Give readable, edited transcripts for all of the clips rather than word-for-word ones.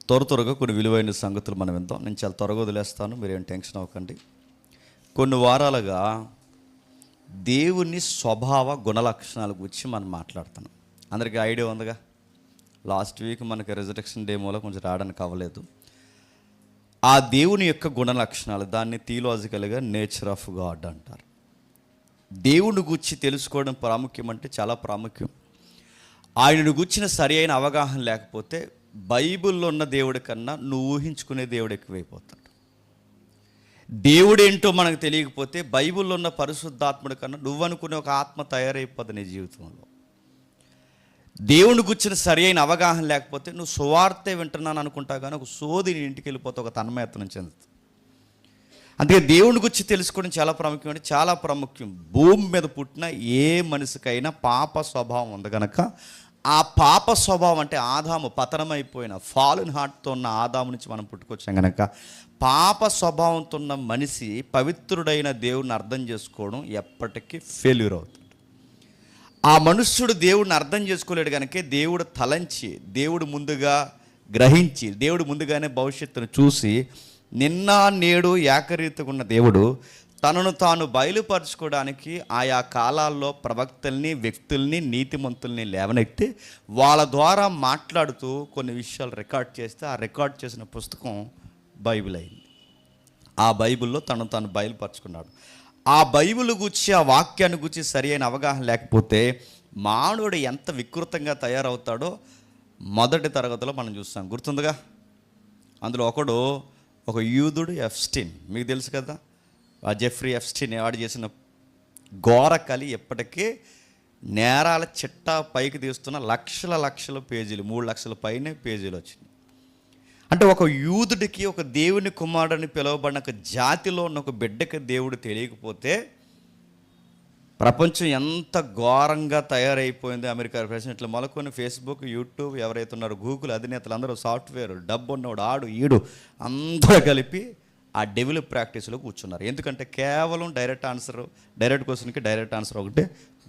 త్వరగా కొన్ని విలువైన సంగతులు మనం విందాం. నేను చాలా త్వరగా వదిలేస్తాను, మీరేం టెన్షన్ అవ్వకండి. కొన్ని వారాలుగా దేవుని స్వభావ గుణలక్షణాల గురించి మనం మాట్లాడుతున్నాం. అందరికీ ఐడియా ఉందిగా. లాస్ట్ వీక్ మనకి రిజరెక్షన్ డే మూల కొంచెం రావడానికి అవ్వలేదు. ఆ దేవుని యొక్క గుణలక్షణాలు, దాన్ని థియలాజికల్గా నేచర్ ఆఫ్ గాడ్ అంటారు. దేవుని గురించి తెలుసుకోవడం ప్రాముఖ్యం అంటే చాలా ప్రాముఖ్యం. ఆయనను గుర్చిన సరి అయిన అవగాహన లేకపోతే బైబిల్లో ఉన్న దేవుడి కన్నా నువ్వు ఊహించుకునే దేవుడు ఎక్కువైపోతాడు. దేవుడేంటో మనకు తెలియకపోతే బైబిల్లో ఉన్న పరిశుద్ధాత్ముడి కన్నా నువ్వు అనుకునే ఒక ఆత్మ తయారైపోద్ది నీ జీవితంలో. దేవుని గుర్చిన సరి అయిన అవగాహన లేకపోతే నువ్వు సువార్తే వింటున్నాను అనుకుంటా కానీ ఒక సోది నీ ఇంటికి వెళ్ళిపోతే ఒక తన్మయత్నం చెందుతుంది. అందుకే దేవుని గురించి తెలుసుకోవడం చాలా ప్రాముఖ్యం. అంటే చాలా ప్రాముఖ్యం. భూమి మీద పుట్టిన ఏ మనిషికైనా పాప స్వభావం ఉంది కనుక ఆ పాప స్వభావం అంటే ఆదాము పతనమైపోయిన ఫాలెన్ హార్ట్తో ఉన్న ఆదాము నుంచి మనం పుట్టుకొచ్చాం కనుక పాప స్వభావంతో ఉన్న మనిషి పవిత్రుడైన దేవుడిని అర్థం చేసుకోవడం ఎప్పటికీ ఫెయిల్యూర్ అవుతుంది. ఆ మనుష్యుడు దేవుడిని అర్థం చేసుకోలేడు కనుక దేవుడు తలంచి, దేవుడు ముందుగా గ్రహించి, దేవుడు ముందుగానే భవిష్యత్తును చూసి నిన్న నేడు ఏకరీతిగా ఉన్న దేవుడు తనను తాను బయలుపరచుకోవడానికి ఆయా కాలాల్లో ప్రవక్తల్ని, వ్యక్తుల్ని, నీతిమంతుల్ని లేవనెత్తి వాళ్ళ ద్వారా మాట్లాడుతూ కొన్ని విషయాలు రికార్డ్ చేస్తే ఆ రికార్డ్ చేసిన పుస్తకం బైబిల్ అయింది. ఆ బైబిల్లో తనను తాను బయలుపరచుకున్నాడు. ఆ బైబిల్ గురించి, ఆ వాక్యాన్ని గురించి సరి అయిన అవగాహన లేకపోతే మానవుడు ఎంత వికృతంగా తయారవుతాడో మొదటి తరగతిలో మనం చూస్తాం. గుర్తుందిగా. అందులో ఒక యూదుడు ఎఫ్స్టీన్, మీకు తెలుసు కదా. ఆ జెఫ్రీ ఎఫ్స్టీన్ వాడు చేసిన ఘోర కలి ఎప్పటికీ నేరాల చిట్టా పైకి తీస్తున్న లక్షల పేజీలు, 3 లక్షల పైనే పేజీలు వచ్చినాయి. అంటే ఒక యూదుడికి, ఒక దేవుని కుమారుడిని పిలువబడిన ఒక జాతిలో ఉన్న ఒక బిడ్డకి దేవుడు తెలియకపోతే ప్రపంచం ఎంత ఘోరంగా తయారైపోయింది. అమెరికా ప్రెసిడెంట్లు మొదలుకొని ఫేస్బుక్, యూట్యూబ్, ఎవరైతే ఉన్నారో గూగుల్ అధినేతలు అందరూ సాఫ్ట్వేర్, డబ్బు ఉన్నవాడు, ఆడు ఈడు అందరూ కలిపి ఆ డెవిల్ ప్రాక్టీస్లో కూర్చున్నారు. ఎందుకంటే కేవలం డైరెక్ట్ క్వశ్చన్కి డైరెక్ట్ ఆన్సర్ ఒకటే,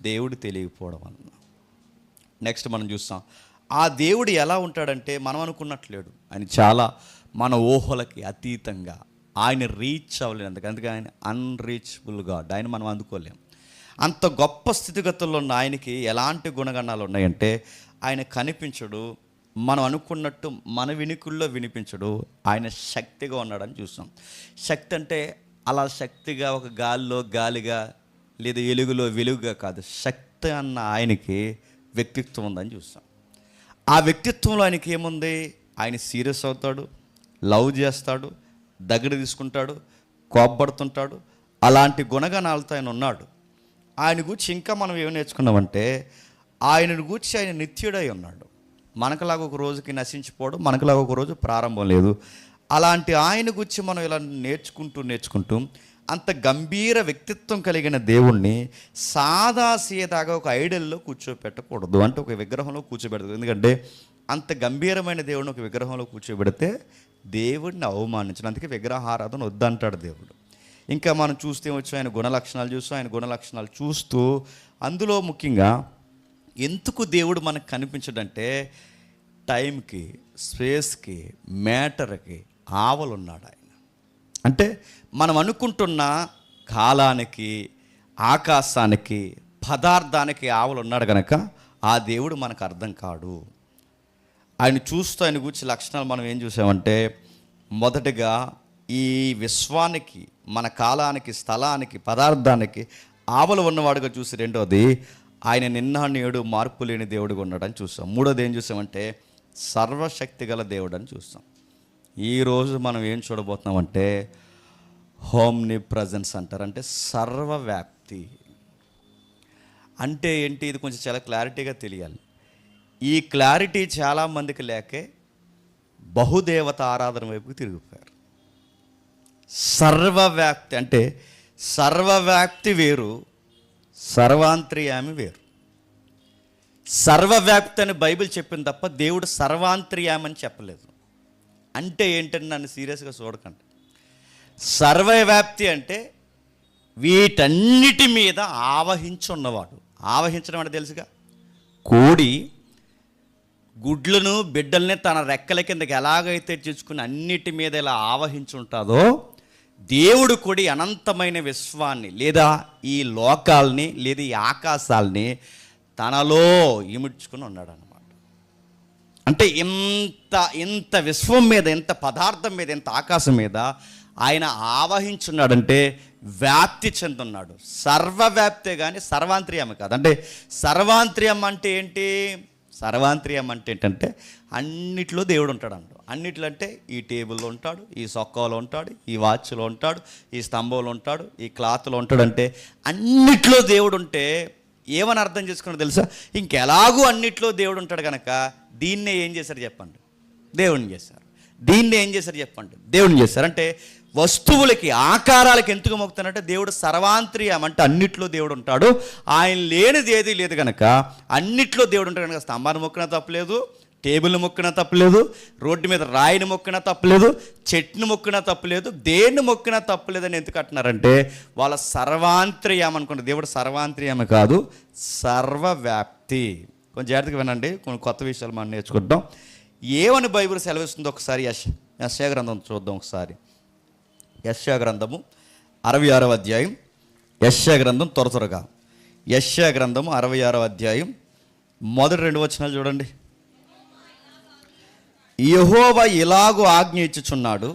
దేవుడు తెలియకపోవడం వలన. నెక్స్ట్ మనం చూస్తాం, ఆ దేవుడు ఎలా ఉంటాడంటే మనం అనుకున్నట్లేడు. ఆయన చాలా మన ఊహలకి అతీతంగా, ఆయన రీచ్ అవ్వలేనందుకు. అందుకే ఆయన అన్రీచబుల్ గాడ్. ఆయన మనం అందుకోలేం. అంత గొప్ప స్థితిగతుల్లో ఉన్న ఆయనకి ఎలాంటి గుణగణాలు ఉన్నాయంటే ఆయన కనిపించడు, మనం అనుకున్నట్టు మన వినికుల్లో వినిపించడు, ఆయన శక్తిగా ఉన్నాడని చూస్తాం. శక్తి అంటే అలా శక్తిగా ఒక గాలిగా లేదా వెలుగులో వెలుగుగా కాదు. శక్తి అన్న ఆయనకి వ్యక్తిత్వం ఉందని చూస్తాం. ఆ వ్యక్తిత్వంలో ఆయనకి ఏముంది? ఆయన సీరియస్ అవుతాడు, లవ్ చేస్తాడు, దగ్గర తీసుకుంటాడు, కోపడుతుంటాడు. అలాంటి గుణగణాలతో ఆయన ఉన్నాడు. ఆయన గురించి ఇంకా మనం ఏం నేర్చుకున్నామంటే ఆయనను గురించి ఆయన నిత్యుడై ఉన్నాడు. మనకులాగా ఒక రోజుకి నశించిపోవడం, మనకులాగా ఒక రోజు ప్రారంభం లేదు. అలాంటి ఆయన గురించి మనం ఇలా నేర్చుకుంటూ అంత గంభీర వ్యక్తిత్వం కలిగిన దేవుణ్ణి సాదాసీదాగా ఒక ఐడల్లో కూర్చోబెట్టకూడదు. అంటే ఒక విగ్రహంలో కూర్చోబెడతాడు. ఎందుకంటే అంత గంభీరమైన దేవుడిని ఒక విగ్రహంలో కూర్చోబెడితే దేవుడిని అవమానించడం. అందుకే విగ్రహారాధన వద్దంటాడు దేవుడు. ఇంకా మనం చూస్తే వచ్చి ఆయన గుణలక్షణాలు చూస్తాం. ఆయన గుణలక్షణాలు చూస్తూ అందులో ముఖ్యంగా ఎందుకు దేవుడు మనకు కనిపించడంటే టైంకి, స్పేస్కి, మ్యాటర్కి ఆవలున్నాడు ఆయన. అంటే మనం అనుకుంటున్న కాలానికి, ఆకాశానికి, పదార్థానికి ఆవలు ఉన్నాడు కనుక ఆ దేవుడు మనకు అర్థం కాడు. ఆయన చూస్తూ ఆయన గురించి లక్షణాలు మనం ఏం చూసామంటే మొదటిగా ఈ విశ్వానికి, మన కాలానికి, స్థలానికి, పదార్థానికి ఆవలు ఉన్నవాడుగా చూసి, రెండోది ఆయన నిన్న నేడు మార్పు లేని దేవుడిగా ఉన్నాడని చూస్తాం. మూడోది ఏం చూసామంటే సర్వశక్తి గల దేవుడు అని చూస్తాం. ఈరోజు మనం ఏం చూడబోతున్నామంటే హోమ్ని ప్రజెన్స్ అంటారు. అంటే సర్వవ్యాప్తి అంటే ఏంటి? ఇది కొంచెం చాలా క్లారిటీగా తెలియాలి. ఈ క్లారిటీ చాలామందికి లేకే బహుదేవత ఆరాధన వైపుకి తిరిగిపోయారు. సర్వవ్యాప్తి అంటే సర్వవ్యాప్తి వేరు, సర్వాంతర్యామి వేరు. సర్వవ్యాప్తి అని బైబిల్ చెప్పింది తప్ప దేవుడు సర్వాంతర్యామి అని చెప్పలేదు. అంటే ఏంటని నన్ను సీరియస్గా చూడకండి. సర్వవ్యాప్తి అంటే వీటన్నిటి మీద ఆవహించి ఉన్నవాడు. ఆవహించడం అంటే తెలుసుగా, కోడి గుడ్లను బిడ్డల్ని తన రెక్కల కిందకి ఎలాగైతే చేసుకుని అన్నిటి మీద ఇలా ఆవహించుంటుందో, దేవుడు కూడా అనంతమైన విశ్వాన్ని లేదా ఈ లోకాల్ని లేదా ఈ ఆకాశాల్ని తనలో ఇముడ్చుకుని ఉన్నాడు అన్నమాట. అంటే ఇంత విశ్వం మీద, ఇంత పదార్థం మీద, ఇంత ఆకాశం మీద ఆయన ఆవహించున్నాడంటే వ్యాప్తి చెందున్నాడు. సర్వవ్యాప్తే కానీ సర్వాంతర్యం కాదు. అంటే సర్వాంతర్యం అంటే ఏంటి? సర్వాంతర్యం అంటే ఏంటంటే అన్నిట్లో దేవుడు ఉంటాడు అంట. అన్నిట్లో అంటే ఈ టేబుల్లో ఉంటాడు, ఈ సొక్కాలో ఉంటాడు, ఈ వాచ్లో ఉంటాడు, ఈ స్తంభంలో ఉంటాడు, ఈ క్లాత్లో ఉంటాడు. అంటే అన్నిట్లో దేవుడు ఉంటే ఏమని అర్థం చేసుకున్నా తెలుసా? ఇంకెలాగూ అన్నిట్లో దేవుడు ఉంటాడు కనుక దీన్నే ఏం చేశారు చెప్పండి? దేవుడిని చేశారు. దీన్ని ఏం చేశారు చెప్పండి? దేవుడిని చేశారు. అంటే వస్తువులకి, ఆకారాలకి ఎందుకు మొక్కుతానంటే దేవుడు సర్వాంతర్యం, అంటే అన్నిట్లో దేవుడు ఉంటాడు. ఆయన లేనిది ఏది లేదు కనుక అన్నిట్లో దేవుడు ఉంటాడు కనుక స్తంభాన్ని మొక్కినా తప్పలేదు, టేబుల్ని మొక్కినా తప్పలేదు, రోడ్డు మీద రాయిని మొక్కినా తప్పలేదు, చెట్టుని మొక్కినా తప్పలేదు, దేన్ని మొక్కినా తప్పలేదు అని ఎందుకు అంటున్నారంటే వాళ్ళ సర్వాంతర్యం అనుకుంటారు. దేవుడు సర్వాంతర్యం కాదు, సర్వవ్యాప్తి. కొంచెం జాగ్రత్తగా వినండి, కొన్ని కొత్త విషయాలు మనం నేర్చుకుంటాం. ఏమని బైబిల్ సెలవిస్తుందో ఒకసారి యెషయా గ్రంథం చూద్దాం. ఒకసారి యెషయా గ్రంథము 66వ అధ్యాయం. యెషయా గ్రంథం త్వరగా యెషయా గ్రంథము 66వ అధ్యాయం మొదటి 2 వచనాలు చూడండి. యెహోవా ఇలాగు ఆజ్ఞ ఇచ్చుచున్నాడు,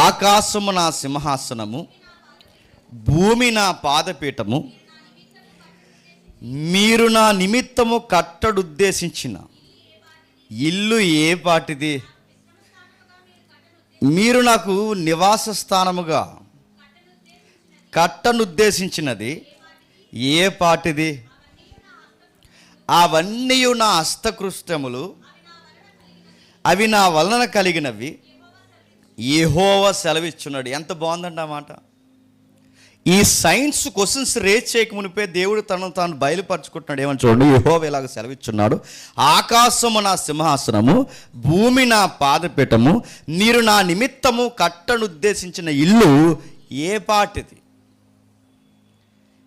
ఆకాశము నా సింహాసనము, భూమి నా పాదపీఠము, మీరు నా నిమిత్తము కట్టడుద్దేశించిన ఇల్లు ఏ పాటిది? మీరు నాకు నివాస స్థానముగా కట్టనుద్దేశించినది ఏ పాటిది? అవన్నీ నా హస్తకృత్యములు, అవి నా వలన కలిగినవి, యెహోవా సెలవిచ్చున్నాడు. ఎంత బాగుందండి ఆ మాట. ఈ సైన్స్ క్వశ్చన్స్ రేజ్ చేయక మునిపే దేవుడు తనను తాను బయలుపరుచుకుంటున్నాడు. ఏమని చూడండి, యెహోవా ఇలాగ సెలవిచ్చున్నాడు, ఆకాశము నా సింహాసనము, భూమి నా పాదపీఠము, మీరు నా నిమిత్తము కట్టనుద్దేశించిన ఇల్లు ఏ పాటిది?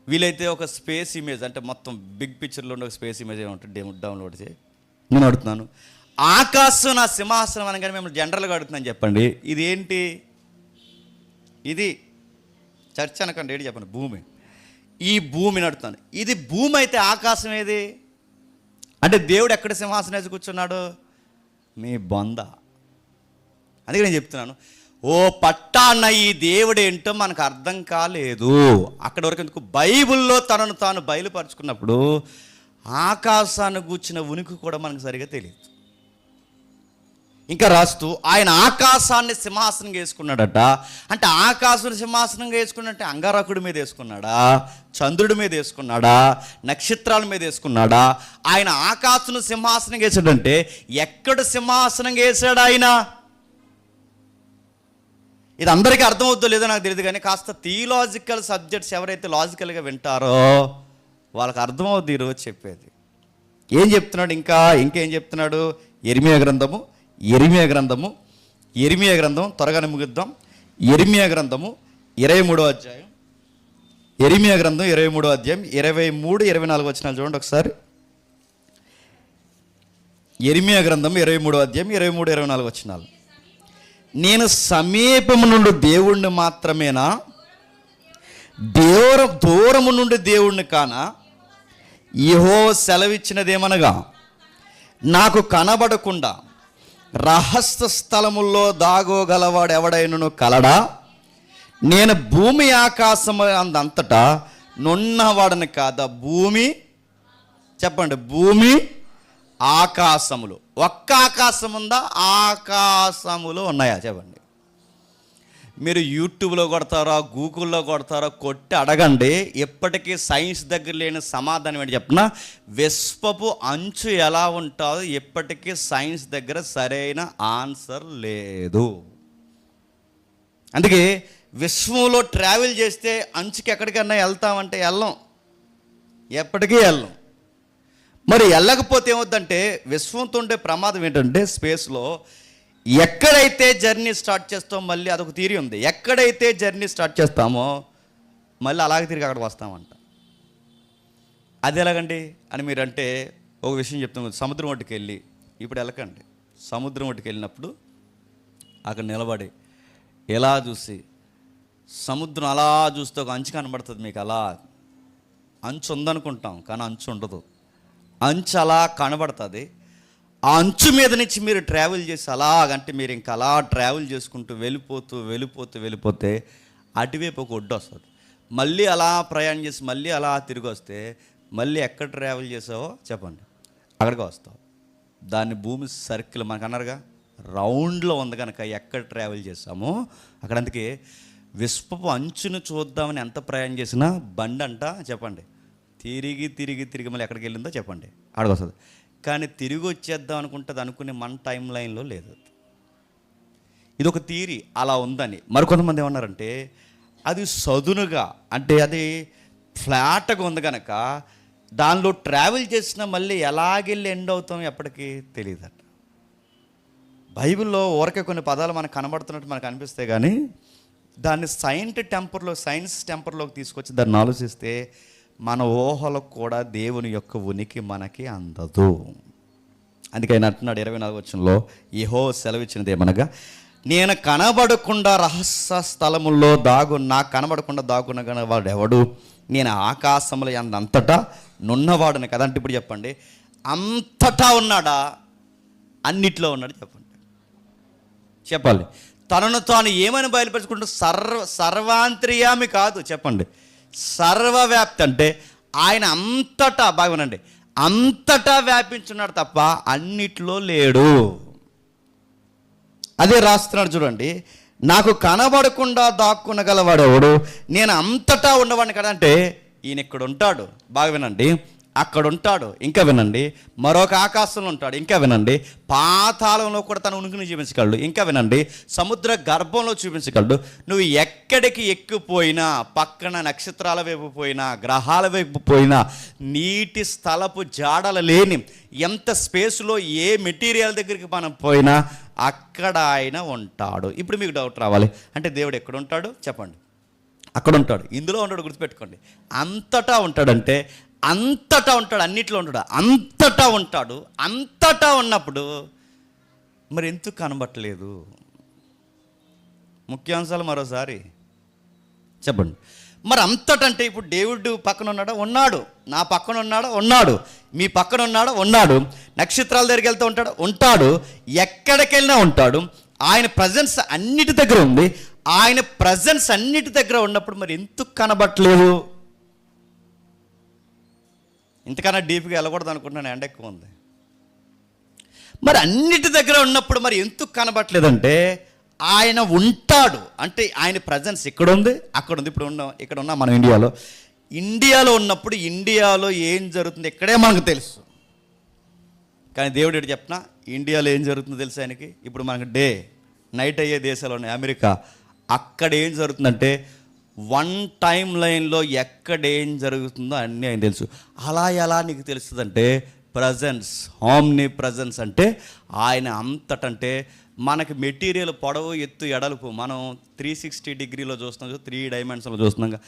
వీలైతే ఒక స్పేస్ ఇమేజ్, అంటే మొత్తం బిగ్ పిక్చర్లో ఉండే ఒక స్పేస్ ఇమేజ్ ఏమంటుంది డౌన్లోడ్ చేసి నేను అడుగుతున్నాను. ఆకాశం నా సింహాసనం అనగానే మేము జనరల్గా అడుగుతున్నాను, చెప్పండి ఇదేంటి? ఇది చర్చ్ అనకండి, ఏంటి చెప్పండి? భూమి. ఈ భూమిని అడుగుతాను, ఇది భూమి అయితే ఆకాశం ఏది? అంటే దేవుడు ఎక్కడ సింహాసనం వేసి కూర్చున్నాడు? మీ బొంద. అందుకే నేను చెప్తున్నాను, ఓ పట్టాన్న ఈ దేవుడు ఏంటో మనకు అర్థం కాలేదు. అక్కడ వరకు ఎందుకు? బైబిల్లో తనను తాను బయలుపరుచుకున్నప్పుడు ఆకాశాన్ని కూర్చున్న ఉనికి కూడా మనకు సరిగా తెలియదు. ఇంకా రాస్తూ ఆయన ఆకాశాన్ని సింహాసనం వేసుకున్నాడట. అంటే ఆకాశం సింహాసనంగా వేసుకున్నట్టే అంగారకుడి మీద వేసుకున్నాడా? చంద్రుడి మీద వేసుకున్నాడా? నక్షత్రాల మీద వేసుకున్నాడా? ఆయన ఆకాశం సింహాసనం వేసాడంటే ఎక్కడ సింహాసనం వేసాడు ఆయన? ఇది అందరికీ అర్థమవుద్దో లేదో నాకు తెలియదు, కానీ కాస్త థియలాజికల్ సబ్జెక్ట్స్ ఎవరైతే లాజికల్గా వింటారో వాళ్ళకి అర్థమవుద్ది ఈరోజు చెప్పేది. ఏం చెప్తున్నాడు? ఇంకేం చెప్తున్నాడు? ఇర్మియా గ్రంథం త్వరగానే ముగిద్దాం. ఇర్మియా గ్రంథము 23వ అధ్యాయం. ఇర్మియా గ్రంథం 23వ అధ్యాయం 23, 24 వచనాలు చూడండి ఒకసారి. ఇర్మియా గ్రంథం 23వ అధ్యాయం 23, 24 వచనాలు. నేను సమీపము నుండి దేవుణ్ణి మాత్రమేనా, దూరము నుండి దేవుణ్ణి కానా? యెహోవా సెలవిచ్చినదేమనగా, నాకు కనబడకుండా రహస్య స్థలముల్లో దాగోగలవాడు ఎవడైనను కలడా? నేను భూమి ఆకాశము అంతటా నున్నవాడని కాదా? భూమి, చెప్పండి, భూమి ఆకాశములు. ఒక్క ఆకాశం ఉందా? ఆకాశములు ఉన్నాయా? చెప్పండి. మీరు యూట్యూబ్లో కొడతారా, గూగుల్లో కొడతారా, కొట్టి అడగండి. ఎప్పటికీ సైన్స్ దగ్గర లేని సమాధానం ఏంటి చెప్పిన? విశ్వపు అంచు ఎలా ఉంటుందో ఎప్పటికీ సైన్స్ దగ్గర సరైన ఆన్సర్ లేదు. అందుకే విశ్వంలో ట్రావెల్ చేస్తే అంచుకి ఎక్కడికన్నా వెళ్తామంటే వెళ్ళం, ఎప్పటికీ వెళ్ళం. మరి వెళ్ళకపోతే ఏమవుద్దంటే విశ్వంతో ఉండే ప్రమాదం ఏంటంటే స్పేస్లో ఎక్కడైతే జర్నీ స్టార్ట్ చేస్తామో మళ్ళీ అదొక థియరీ ఉంది, ఎక్కడైతే జర్నీ స్టార్ట్ చేస్తామో మళ్ళీ అలాగే తిరిగి అక్కడికి వస్తామంట. అది ఎలాగండి అని మీరంటే ఒక విషయం చెప్తాను. సముద్రం ఒడ్డుకి వెళ్ళి, ఇప్పుడు వెళ్ళకండి, సముద్రం ఒడ్డుకి వెళ్ళినప్పుడు అక్కడ నిలబడి ఎలా చూసి, సముద్రం అలా చూస్తే ఒక అంచు కనబడుతుంది మీకు. అలా అంచు ఉందనుకుంటాం కానీ అంచు ఉండదు. అంచు అలా కనబడుతుంది. ఆ అంచు మీద నుంచి మీరు ట్రావెల్ చేసి అలాగంటే మీరు ఇంకా అలా ట్రావెల్ చేసుకుంటూ వెళ్ళిపోతే అటువైపు ఒక ఒడ్డు వస్తుంది. మళ్ళీ అలా ప్రయాణం చేసి మళ్ళీ అలా తిరిగి వస్తే మళ్ళీ ఎక్కడ ట్రావెల్ చేసావో చెప్పండి, అక్కడికి వస్తావు. దాన్ని భూమి సర్కిల్ మనకు అన్నారుగా, రౌండ్లో ఉంది కనుక ఎక్కడ ట్రావెల్ చేసామో అక్కడ. అందుకే విశ్వపు అంచును చూద్దామని ఎంత ప్రయాణం చేసినా బండి అంట చెప్పండి తిరిగి మళ్ళీ ఎక్కడికి వెళ్ళిందో చెప్పండి, అక్కడికి వస్తుంది. కానీ తిరిగి వచ్చేద్దాం అనుకుంటుంది, అనుకునే మన టైం లైన్లో లేదు. ఇది ఒక థియరీ అలా ఉందని. మరికొంతమంది ఏమన్నారంటే అది సదునుగా, అంటే అది ఫ్లాట్గా ఉంది కనుక దానిలో ట్రావెల్ చేసినా మళ్ళీ ఎలాగెళ్ళి ఎండ్ అవుతాం ఎప్పటికీ తెలియదట. బైబిల్లో ఊరకే కొన్ని పదాలు మనకు కనబడుతున్నట్టు మనకు అనిపిస్తే కానీ దాన్ని సైన్స్ టెంపర్లోకి తీసుకొచ్చి దాన్ని ఆలోచిస్తే మన ఊహలకు కూడా దేవుని యొక్క ఉనికి మనకి అందదు. అందుకే ఆయన అంటున్నాడు 24వ వచనంలో, యెహోవా సెలవిచ్చినది ఏమనగా, నేను కనబడకుండా రహస్య స్థలముల్లో నాకు కనబడకుండా దాగునగా వాడు ఎవడు, నేను ఆకాశంలో అంతటా నున్నవాడుని కదా. అంటే ఇప్పుడు చెప్పండి, అంతటా ఉన్నాడా, అన్నిట్లో ఉన్నాడు చెప్పాలి. తనను తాను ఏమని బయలుపరుచుకుంటూ సర్వాంతర్యామి కాదు చెప్పండి, సర్వవ్యాప్తి. అంటే ఆయన అంతటా, బాగునండి, అంతటా వ్యాపించున్నాడు తప్ప అన్నిట్లో లేడు. అదే రాస్తున్నాడు చూడండి, నాకు కనబడకుండా దాక్కునగలవాడెవడు, నేను అంతటా ఉన్నవాడిని కదా. అంటే ఈయన ఇక్కడ ఉంటాడు, బాగా వినండి, అక్కడ ఉంటాడు, ఇంకా వినండి, మరొక ఆకాశంలో ఉంటాడు, ఇంకా వినండి, పాతాళంలో కూడా తన ఉనికిని చూపించగలడు, ఇంకా వినండి, సముద్ర గర్భంలో చూపించగలడు. నువ్వు ఎక్కడికి ఎక్కిపోయినా, పక్కన నక్షత్రాల వైపు పోయినా, గ్రహాల వైపు పోయినా, నీటి స్థలపు జాడలు లేని ఎంత స్పేస్లో ఏ మెటీరియల్ దగ్గరికి మనం పోయినా అక్కడ ఆయన ఉంటాడు. ఇప్పుడు మీకు డౌట్ రావాలి, అంటే దేవుడు ఎక్కడ ఉంటాడు చెప్పండి, అక్కడ ఉంటాడు, ఇందులో ఉంటాడు, గుర్తుపెట్టుకోండి. అంతటా ఉంటాడంటే అంతటా ఉంటాడు, అన్నిట్లో ఉంటాడు, అంతటా ఉంటాడు. అంతటా ఉన్నప్పుడు మరి ఎందుకు కనబట్టలేదు? ముఖ్యాంశాలు మరోసారి చెప్పండి. మరి అంతటంటే ఇప్పుడు దేవుడు పక్కన ఉన్నాడా? ఉన్నాడు. నా పక్కన ఉన్నాడా? ఉన్నాడు. మీ పక్కన ఉన్నాడా? ఉన్నాడు. నక్షత్రాల దగ్గరికి వెళ్తూ ఉంటాడు? ఉంటాడు. ఎక్కడికి వెళ్ళినా ఉంటాడు. ఆయన ప్రజెన్స్ అన్నిటి దగ్గర ఉంది. ఆయన ప్రజెన్స్ అన్నిటి దగ్గర ఉన్నప్పుడు మరి ఎందుకు కనబట్టలేదు? ఇంతకన్నా డీప్గా వెళ్ళకూడదు అనుకుంటున్నాను, ఎండ ఎక్కువ ఉంది. మరి అన్నిటి దగ్గర ఉన్నప్పుడు మరి ఎందుకు కనబట్టలేదంటే ఆయన ఉంటాడు. అంటే ఆయన ప్రజెన్స్ ఇక్కడ ఉంది, అక్కడ ఉంది. ఇప్పుడు ఇక్కడ ఉన్నాం మనం ఇండియాలో ఉన్నప్పుడు ఇండియాలో ఏం జరుగుతుంది ఇక్కడే మనకు తెలుసు. కానీ దేవుడు ఏంటి చెప్పినా, ఇండియాలో ఏం జరుగుతుందో తెలుసు ఆయనకి. ఇప్పుడు మనకు నైట్ అయ్యే దేశాలు ఉన్నాయి, అమెరికా, అక్కడ ఏం జరుగుతుందంటే వన్ టైం లైన్లో ఎక్కడ ఏం జరుగుతుందో అన్నీ ఆయన తెలుసు. అలా ఎలా నీకు తెలుస్తుందంటే ప్రజెన్స్, ఆమ్ని ప్రజెన్స్. అంటే ఆయన అంతటంటే మనకి మెటీరియల్ పొడవు, ఎత్తు, ఎడలుపు మనం 360 డిగ్రీలో చూస్తున్నాం, 3 డైమెన్షన్లో చూస్తున్నాం.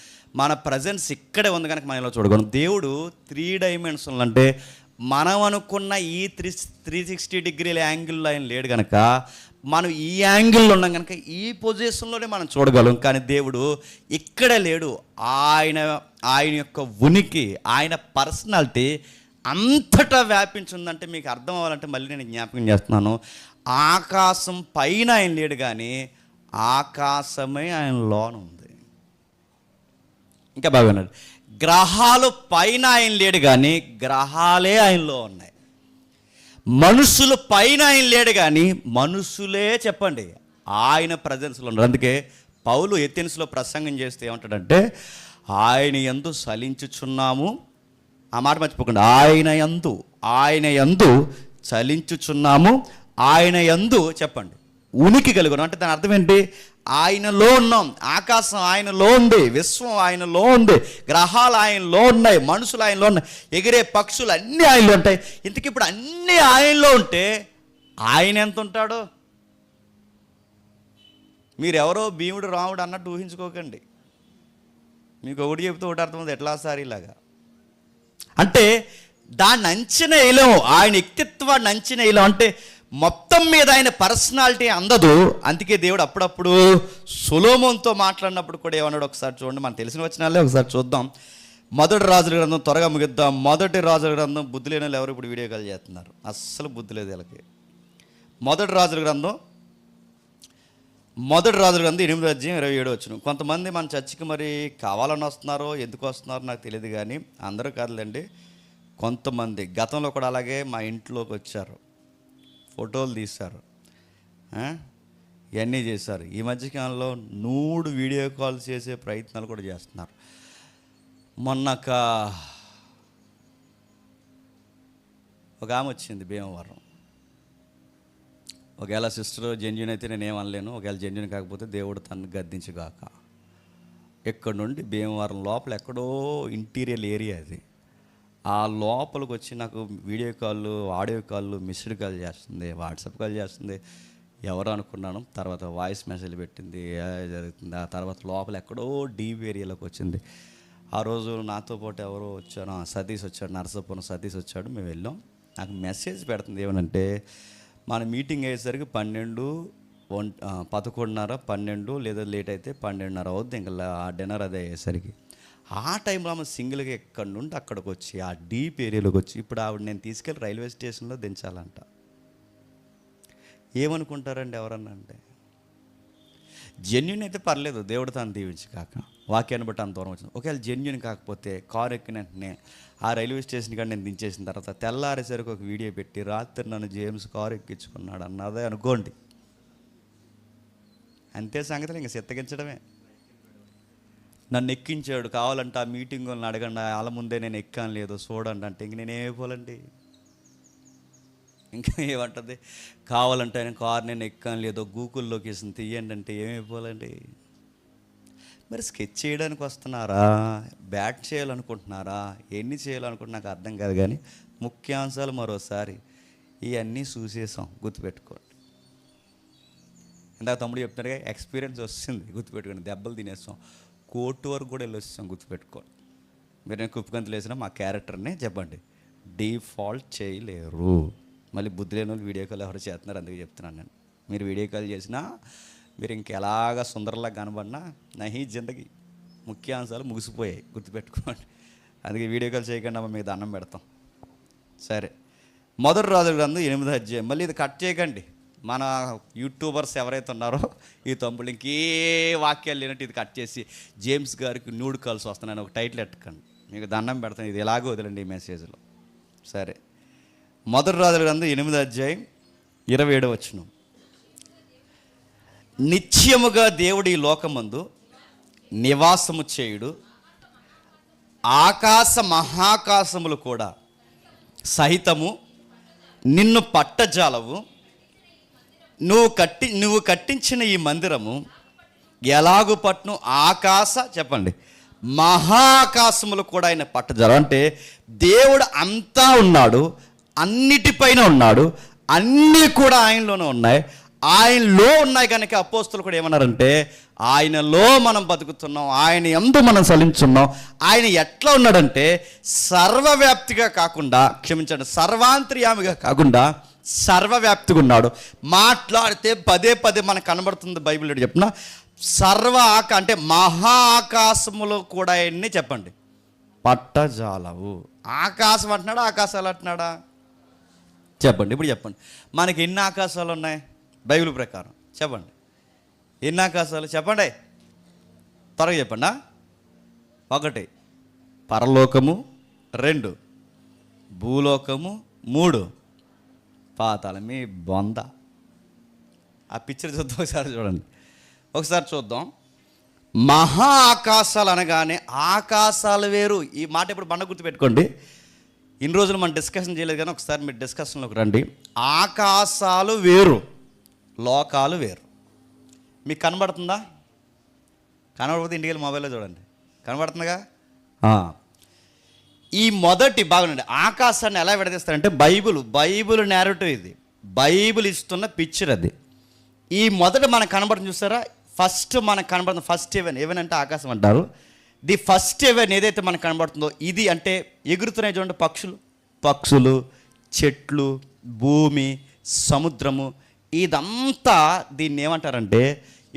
మన ప్రజెన్స్ ఇక్కడే ఉంది కనుక మనం ఇలా చూడగలం. దేవుడు 3 డైమెన్షన్లు అంటే మనం అనుకున్న ఈ 360 డిగ్రీల యాంగిల్లో ఆయన లేడు కనుక మనం ఈ యాంగిల్లో ఉన్నాం కనుక ఈ పొజిషన్లోనే మనం చూడగలం. కానీ దేవుడు ఇక్కడే లేడు. ఆయన యొక్క ఉనికి, ఆయన పర్సనాలిటీ అంతటా వ్యాపించిందంటే మీకు అర్థం అవ్వాలంటే మళ్ళీ నేను జ్ఞాపకం చేస్తున్నాను, ఆకాశం పైన ఆయన లేడు కానీ ఆకాశమే ఆయన లోన ఉంది. ఇంకా బాగున్నాడు. గ్రహాలు పైన ఆయన లేడు కానీ గ్రహాలే ఆయనలో ఉన్నాయి. మనుషులు పైన ఆయన లేడు కానీ మనుషులే చెప్పండి ఆయన ప్రజెన్స్లో ఉన్నారు. అందుకే పౌలు ఎథెన్స్లో ప్రసంగం చేస్తే ఏమంటాడంటే, ఆయన యందు చలించుచున్నాము, ఆ మాట మర్చిపోకండి, ఆయన యందు చలించుచున్నాము, ఆయన యందు చెప్పండి ఉనికి కలుగును. అంటే దాని అర్థం ఏంటి? ఆయనలో ఉన్నాం. ఆకాశం ఆయనలో ఉంది, విశ్వం ఆయనలో ఉంది, గ్రహాలు ఆయనలో ఉన్నాయి, మనుషులు ఆయనలో ఉన్నాయి, ఎగిరే పక్షులు అన్నీ ఆయనలో ఉంటాయి. ఇంతకీ ఇప్పుడు అన్నీ ఆయనలో ఉంటే ఆయన ఎంత ఉంటాడో మీరెవరో భీముడు రాముడు అన్నట్టు ఊహించుకోకండి. మీకు ఒకటి చెప్తే ఒకటి అర్థమవుతుంది, ఎట్లా సార్ ఇలాగా. అంటే దాన్ని అంచనా వేయలేము, ఆయన వ్యక్తిత్వాన్ని అంచనా వేయలేము. అంటే మొత్తం మీద ఆయన పర్సనాలిటీ అందదు. అందుకే దేవుడు అప్పుడప్పుడు సొలొమోనుతో మాట్లాడినప్పుడు కూడా ఏమన్నాడు ఒకసారి చూడండి. మనకు తెలిసిన వచనాలే ఒకసారి చూద్దాం. మొదటి రాజుల గ్రంథం, త్వరగా ముగిద్దాం. మొదటి రాజుల గ్రంథం. బుద్ధి లేని వాళ్ళు ఎవరు ఇప్పుడు వీడియో కాల్ చేస్తున్నారు? అస్సలు బుద్ధి లేదు వీళ్ళకి. మొదటి రాజుల గ్రంథం 8:27. కొంతమంది మన చర్చికి మరి కావాలని వస్తున్నారో ఎందుకు వస్తున్నారో నాకు తెలియదు, కానీ అందరూ కాదులేండి, కొంతమంది గతంలో కూడా అలాగే మా ఇంట్లోకి వచ్చారు, ఫోటోలు తీశారు, ఇవన్నీ చేశారు. ఈ మధ్యకాలంలో నూడు వీడియో కాల్ చేసే ప్రయత్నాలు కూడా చేస్తున్నారు. మొన్నక ఒక ఆమె వచ్చింది భీమవరం. ఒకవేళ సిస్టర్ జెన్యున్ అయితే నేను ఏమనలేను, ఒకవేళ జెన్యున్ కాకపోతే దేవుడు తను గద్దించుగాక. ఇక్కడ నుండి భీమవరం లోపల ఎక్కడో ఇంటీరియర్ ఏరియా అది. ఆ లోపలికి వచ్చి నాకు వీడియో కాళ్ళు, ఆడియో కాళ్ళు, మిస్డ్ కాల్ చేస్తుంది, వాట్సాప్ కాల్ చేస్తుంది. ఎవరు అనుకున్నాను, తర్వాత వాయిస్ మెసేజ్ పెట్టింది, జరుగుతుంది. ఆ తర్వాత లోపల ఎక్కడో డీప్ ఏరియాలోకి వచ్చింది. ఆ రోజు నాతో పాటు ఎవరో వచ్చారు, సతీష్ వచ్చాడు, నరసాపురం సతీష్ వచ్చాడు. మేము వెళ్ళాం. నాకు మెసేజ్ పెడుతుంది ఏమనంటే, మన మీటింగ్ అయ్యేసరికి 12, 11:30, 12 లేదా లేట్ అయితే 12:30 అవుద్ది. ఇంకా ఆ డిన్నర్ అదే అయ్యేసరికి ఆ టైంలో ఆమె సింగిల్గా ఎక్కడి నుండి అక్కడికి వచ్చి ఆ డీప్ ఏరియాలోకి వచ్చి ఇప్పుడు ఆవిడ నేను తీసుకెళ్ళి రైల్వే స్టేషన్లో దించాలంట. ఏమనుకుంటారండి ఎవరన్నా అంటే? జెన్యున్ అయితే పర్లేదు, దేవుడు తను దీవించి కాక వాక్యాన్ని బట్టి అంత దూరం వచ్చింది. ఒకవేళ జెన్యున్ కాకపోతే కారు ఎక్కిన వెంటనే ఆ రైల్వే స్టేషన్ కాడ నేను దించేసిన తర్వాత తెల్లారేసరికి ఒక వీడియో పెట్టి రాత్రి నన్ను జేమ్స్ కారు ఎక్కించుకున్నాడు అన్నదే అనుకోండి, అంతే సంగతులు. ఇంకా చిత్తగించడమే. నన్ను ఎక్కించాడు, కావాలంటే ఆ మీటింగ్ వాళ్ళని అడగండి, వాళ్ళ ముందే నేను ఎక్కాను లేదో చూడండి అంటే ఇంక నేనేమైపోలండి. ఇంకా ఏమంటుంది, కావాలంటే ఆయన కారు నేను ఎక్కాను లేదో గూగుల్ లొకేషన్ తీయండి అంటే ఏమైపోలండి. మరి స్కెచ్ చేయడానికి వస్తున్నారా, బ్యాట్ చేయాలనుకుంటున్నారా, ఎన్ని చేయాలనుకుంటున్నా నాకు అర్థం కాదు. కానీ ముఖ్యాంశాలు మరోసారి ఇవన్నీ చూసేసాం, గుర్తుపెట్టుకోండి. ఇందాక తమ్ముడు చెప్తున్నారుగా, ఎక్స్పీరియన్స్ వస్తుంది, గుర్తుపెట్టుకోండి. దెబ్బలు తినేస్తాం, కోర్టు వరకు కూడా వెళ్ళి వస్తాం, గుర్తుపెట్టుకోండి. మీరు నేను కుప్పగంతులు వేసినా మా క్యారెక్టర్ని చెప్పండి డిఫాల్ట్ చేయలేరు. మళ్ళీ బుద్ధి లేని వాళ్ళు వీడియో కాల్ ఎవరు చేస్తున్నారు, అందుకే చెప్తున్నాను నేను. మీరు వీడియో కాల్ చేసినా, మీరు ఇంకెలాగా సుందరలా కనబడినా నహీ జిందగీ ముఖ్యాంశాలు ముగిసిపోయాయి, గుర్తుపెట్టుకోండి. అందుకే వీడియో కాల్ చేయకుండా మీకు దండం పెడతాం. సరే, మొదటి రాజుల గ్రంథం 8వ అధ్యాయం. మళ్ళీ ఇది కట్ చేయకండి. మన యూట్యూబర్స్ ఎవరైతే ఉన్నారో ఈ తమ్ముళ్ళు ఇంకే వాక్యాలు లేనట్టు ఇది కట్ చేసి జేమ్స్ గారికి న్యూడ్ కాల్స్ వస్తున్నాయని ఒక టైటిల్ ఎట్టకండి, మీకు దండం పెడతాను. ఇది ఎలాగో వదిలండి ఈ మెసేజ్లో. సరే, మొదటి రాజుల గ్రంథం 8వ అధ్యాయం 27. నిత్యముగా దేవుడు ఈ లోకమందు నివాసము చేయుడు, ఆకాశ మహాకాశములు కూడా సహితము నిన్ను పట్టజాలవు. నువ్వు కట్టించిన ఈ మందిరము ఎలాగు పట్టును ఆకాశ, చెప్పండి, మహాకాశములు కూడా ఆయన పట్టజాలం. అంటే దేవుడు అంతా ఉన్నాడు, అన్నిటిపైన ఉన్నాడు, అన్నీ కూడా ఆయనలోనే ఉన్నాయి. ఆయనలో ఉన్నాయి కనుక అపోస్తులు కూడా ఏమన్నారంటే, ఆయనలో మనం బతుకుతున్నాం, ఆయన యందు మనం సలించున్నాం. ఆయన ఎట్లా ఉన్నాడంటే సర్వవ్యాప్తిగా కాకుండా, క్షమించండి, సర్వాంతర్యామిగా కాకుండా సర్వవ్యాప్తిగా ఉన్నాడు. మాట్లాడితే పదే పదే మనకు కనబడుతుంది బైబిల్ చెప్పిన అంటే మహా ఆకాశములో కూడా ఎన్ని, చెప్పండి, పట్టజాలవు. ఆకాశం అంటున్నాడా, ఆకాశాలు అంటున్నాడా? చెప్పండి, ఇప్పుడు చెప్పండి. మనకి ఎన్ని ఆకాశాలు ఉన్నాయి బైబిల్ ప్రకారం? చెప్పండి, ఎన్ని ఆకాశాలు చెప్పండి, త్వరగా చెప్పండి. 1 పరలోకము, 2 భూలోకము, 3 పాతాళం. మీ బొంద. ఆ పిక్చర్ చూద్దాం ఒకసారి, చూడండి ఒకసారి చూద్దాం. మహా ఆకాశాలు అనగానే ఆకాశాలు వేరు. ఈ మాట ఇప్పుడు బండ గుర్తుపెట్టుకోండి. ఇన్ని రోజులు మనం డిస్కషన్ చేయలేదు, కానీ ఒకసారి మీరు డిస్కషన్లోకి రండి. ఆకాశాలు వేరు, లోకాలు వేరు. మీకు కనబడుతుందా? కనబడిపోతే ఇంటికి వెళ్ళి మొబైల్లో చూడండి, కనబడుతుందిగా. ఈ మొదటి బాగుండండి, ఆకాశాన్ని ఎలా విడదీస్తారంటే బైబిల్ నేరేటివ్, ఇది బైబిల్ ఇస్తున్న పిక్చర్ అది. ఈ మొదట మనకు కనబడుతుంది చూస్తారా, ఫస్ట్ మనకు కనబడుతుంది ఫస్ట్ హెవెన్ అంటే ఆకాశం అంటారు. ది ఫస్ట్ హెవెన్ ఏదైతే మనకు కనబడుతుందో ఇది అంటే ఎగురుతున్నాయి చూడండి పక్షులు, పక్షులు, చెట్లు, భూమి, సముద్రము, ఇదంతా దీన్ని ఏమంటారంటే,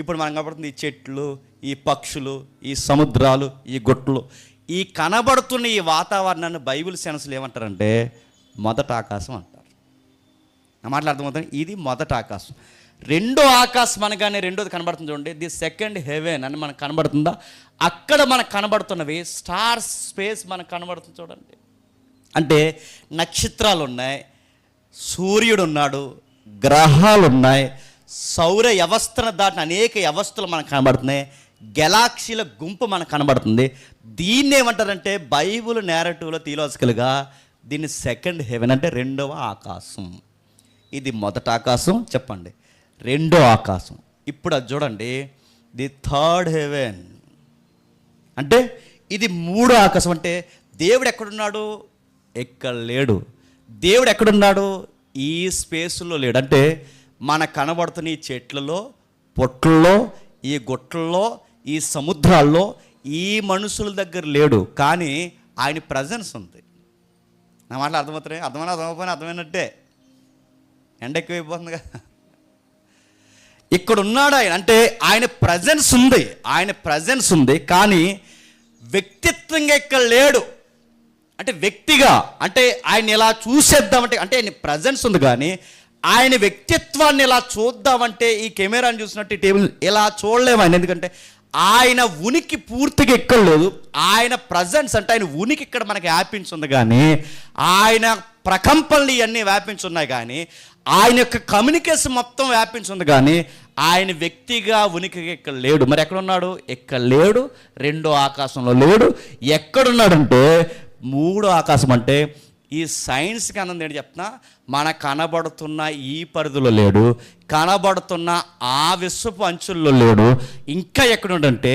ఇప్పుడు మనం కనబడుతుంది ఈ చెట్లు, ఈ పక్షులు, ఈ సముద్రాలు, ఈ గుట్టలు, ఈ కనబడుతున్న ఈ వాతావరణాన్ని బైబిల్ సెన్స్లో ఏమంటారంటే మొదట ఆకాశం అంటారు. నా మాటలు అర్థమవుతుంది. ఇది మొదట ఆకాశం. రెండో ఆకాశం అనగానే రెండోది కనబడుతుంది చూడండి, ది సెకండ్ హెవెన్ అని మనకు కనబడుతుందా? అక్కడ మనకు కనబడుతున్నవి స్టార్స్, స్పేస్ మనకు కనబడుతుంది చూడండి. అంటే నక్షత్రాలు ఉన్నాయి, సూర్యుడు ఉన్నాడు, గ్రహాలు ఉన్నాయి, సౌర వ్యవస్థను దాటిన అనేక వ్యవస్థలు మనకు కనబడుతున్నాయి, గెలాక్సీల గుంపు మనకు కనబడుతుంది. దీన్ని ఏమంటారంటే బైబుల్ నేరేటివ్లో థియలాజికల్గా దీన్ని సెకండ్ హెవెన్ అంటే రెండవ ఆకాశం. ఇది మొదట ఆకాశం చెప్పండి, రెండో ఆకాశం. ఇప్పుడు అది చూడండి, ది థర్డ్ హెవెన్ అంటే ఇది మూడో ఆకాశం. అంటే దేవుడు ఎక్కడున్నాడు? ఎక్కడ లేడు. దేవుడు ఎక్కడున్నాడు? ఈ స్పేస్లో లేడు. అంటే మనకు కనబడుతున్న ఈ చెట్లలో, పొట్లలో, ఈ గుట్టల్లో, ఈ సముద్రాల్లో, ఈ మనుషుల దగ్గర లేడు, కానీ ఆయన ప్రజెన్స్ ఉంది. నా మాటలు అర్థమవుతున్నాయి? అర్థమైనా అర్థమైనట్టే. ఎండ ఎక్కువైపోతుంది కదా. ఇక్కడ ఉన్నాడు ఆయన, అంటే ఆయన ప్రజెన్స్ ఉంది, ఆయన ప్రజెన్స్ ఉంది, కానీ వ్యక్తిత్వంగా ఇక్కడ లేడు. అంటే వ్యక్తిగా, అంటే ఆయన ఇలా చూసేద్దామంటే, అంటే ఆయన ప్రజెన్స్ ఉంది కానీ ఆయన వ్యక్తిత్వాన్ని ఇలా చూద్దామంటే ఈ కెమెరాని చూసినట్టు ఈ టేబుల్ ఇలా చూడలేము ఆయన. ఎందుకంటే ఆయన ఉనికి పూర్తిగా ఇక్కడ లేదు. ఆయన ప్రజెన్స్ అంటే ఆయన ఉనికి ఇక్కడ మనకి వ్యాపించింది, కానీ ఆయన ప్రకంపనలు ఇవన్నీ వ్యాపించున్నాయి, కానీ ఆయన యొక్క కమ్యూనికేషన్ మొత్తం వ్యాపించింది, కానీ ఆయన వ్యక్తిగా ఉనికిగా ఇక్కడ లేడు. మరి ఎక్కడున్నాడు? ఎక్కడ లేడు, రెండో ఆకాశంలో లేడు. ఎక్కడున్నాడంటే మూడో ఆకాశం. అంటే ఈ సైన్స్కి అన్నది ఏంటి చెప్తున్నా, మన కనబడుతున్న ఈ పరిధిలో లేడు, కనబడుతున్న ఆ విశ్వపు అంచుల్లో లేడు. ఇంకా ఎక్కడుండంటే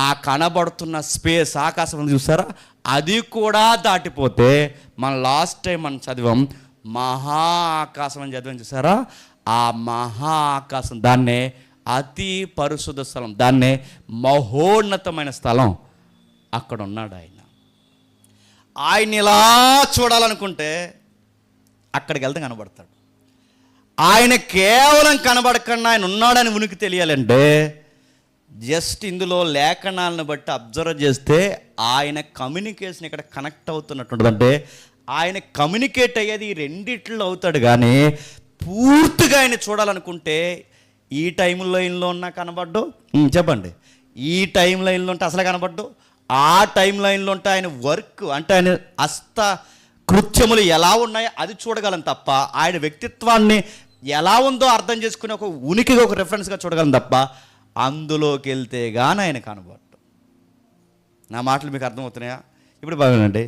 ఆ కనబడుతున్న స్పేస్, ఆకాశం చూసారా, అది కూడా దాటిపోతే మనం లాస్ట్ టైం మనం చదివాం మహా ఆకాశం అని చదివాం చూసారా, ఆ మహా ఆకాశం, దాన్నే అతి పరిశుద్ధ స్థలం, దాన్నే మహోన్నతమైన స్థలం. అక్కడ ఉన్నాడు ఆయన. ఆయన ఇలా చూడాలనుకుంటే అక్కడికి వెళ్తే కనబడతాడు. ఆయన కేవలం కనబడకుండా ఆయన ఉన్నాడని ఉనికి తెలియాలంటే జస్ట్ ఇందులో లేఖనాలను బట్టి అబ్జర్వ్ చేస్తే ఆయన కమ్యూనికేషన్ ఇక్కడ కనెక్ట్ అవుతున్నట్టుంటుంది. అంటే ఆయన కమ్యూనికేట్ అయ్యేది ఈ రెండిట్లో అవుతాడు, కానీ పూర్తిగా ఆయన చూడాలనుకుంటే ఈ టైం లైన్లో ఉన్నా కనబడ్డు. చెప్పండి, ఈ టైం లైన్లో ఉంటే అసలు కనబడ్డు, ఆ టైం లైన్లో ఉంటే ఆయన వర్క్ అంటే ఆయన హస్త కృత్యములు ఎలా ఉన్నాయో అది చూడగలం తప్ప, ఆయన వ్యక్తిత్వాన్ని ఎలా ఉందో అర్థం చేసుకుని ఒక ఉనికిగా ఒక రెఫరెన్స్గా చూడగలం తప్ప అందులోకి వెళ్తే కానీ ఆయన కనబడ్డు. నా మాటలు మీకు అర్థమవుతున్నాయా? ఇప్పుడు బాగుందండి.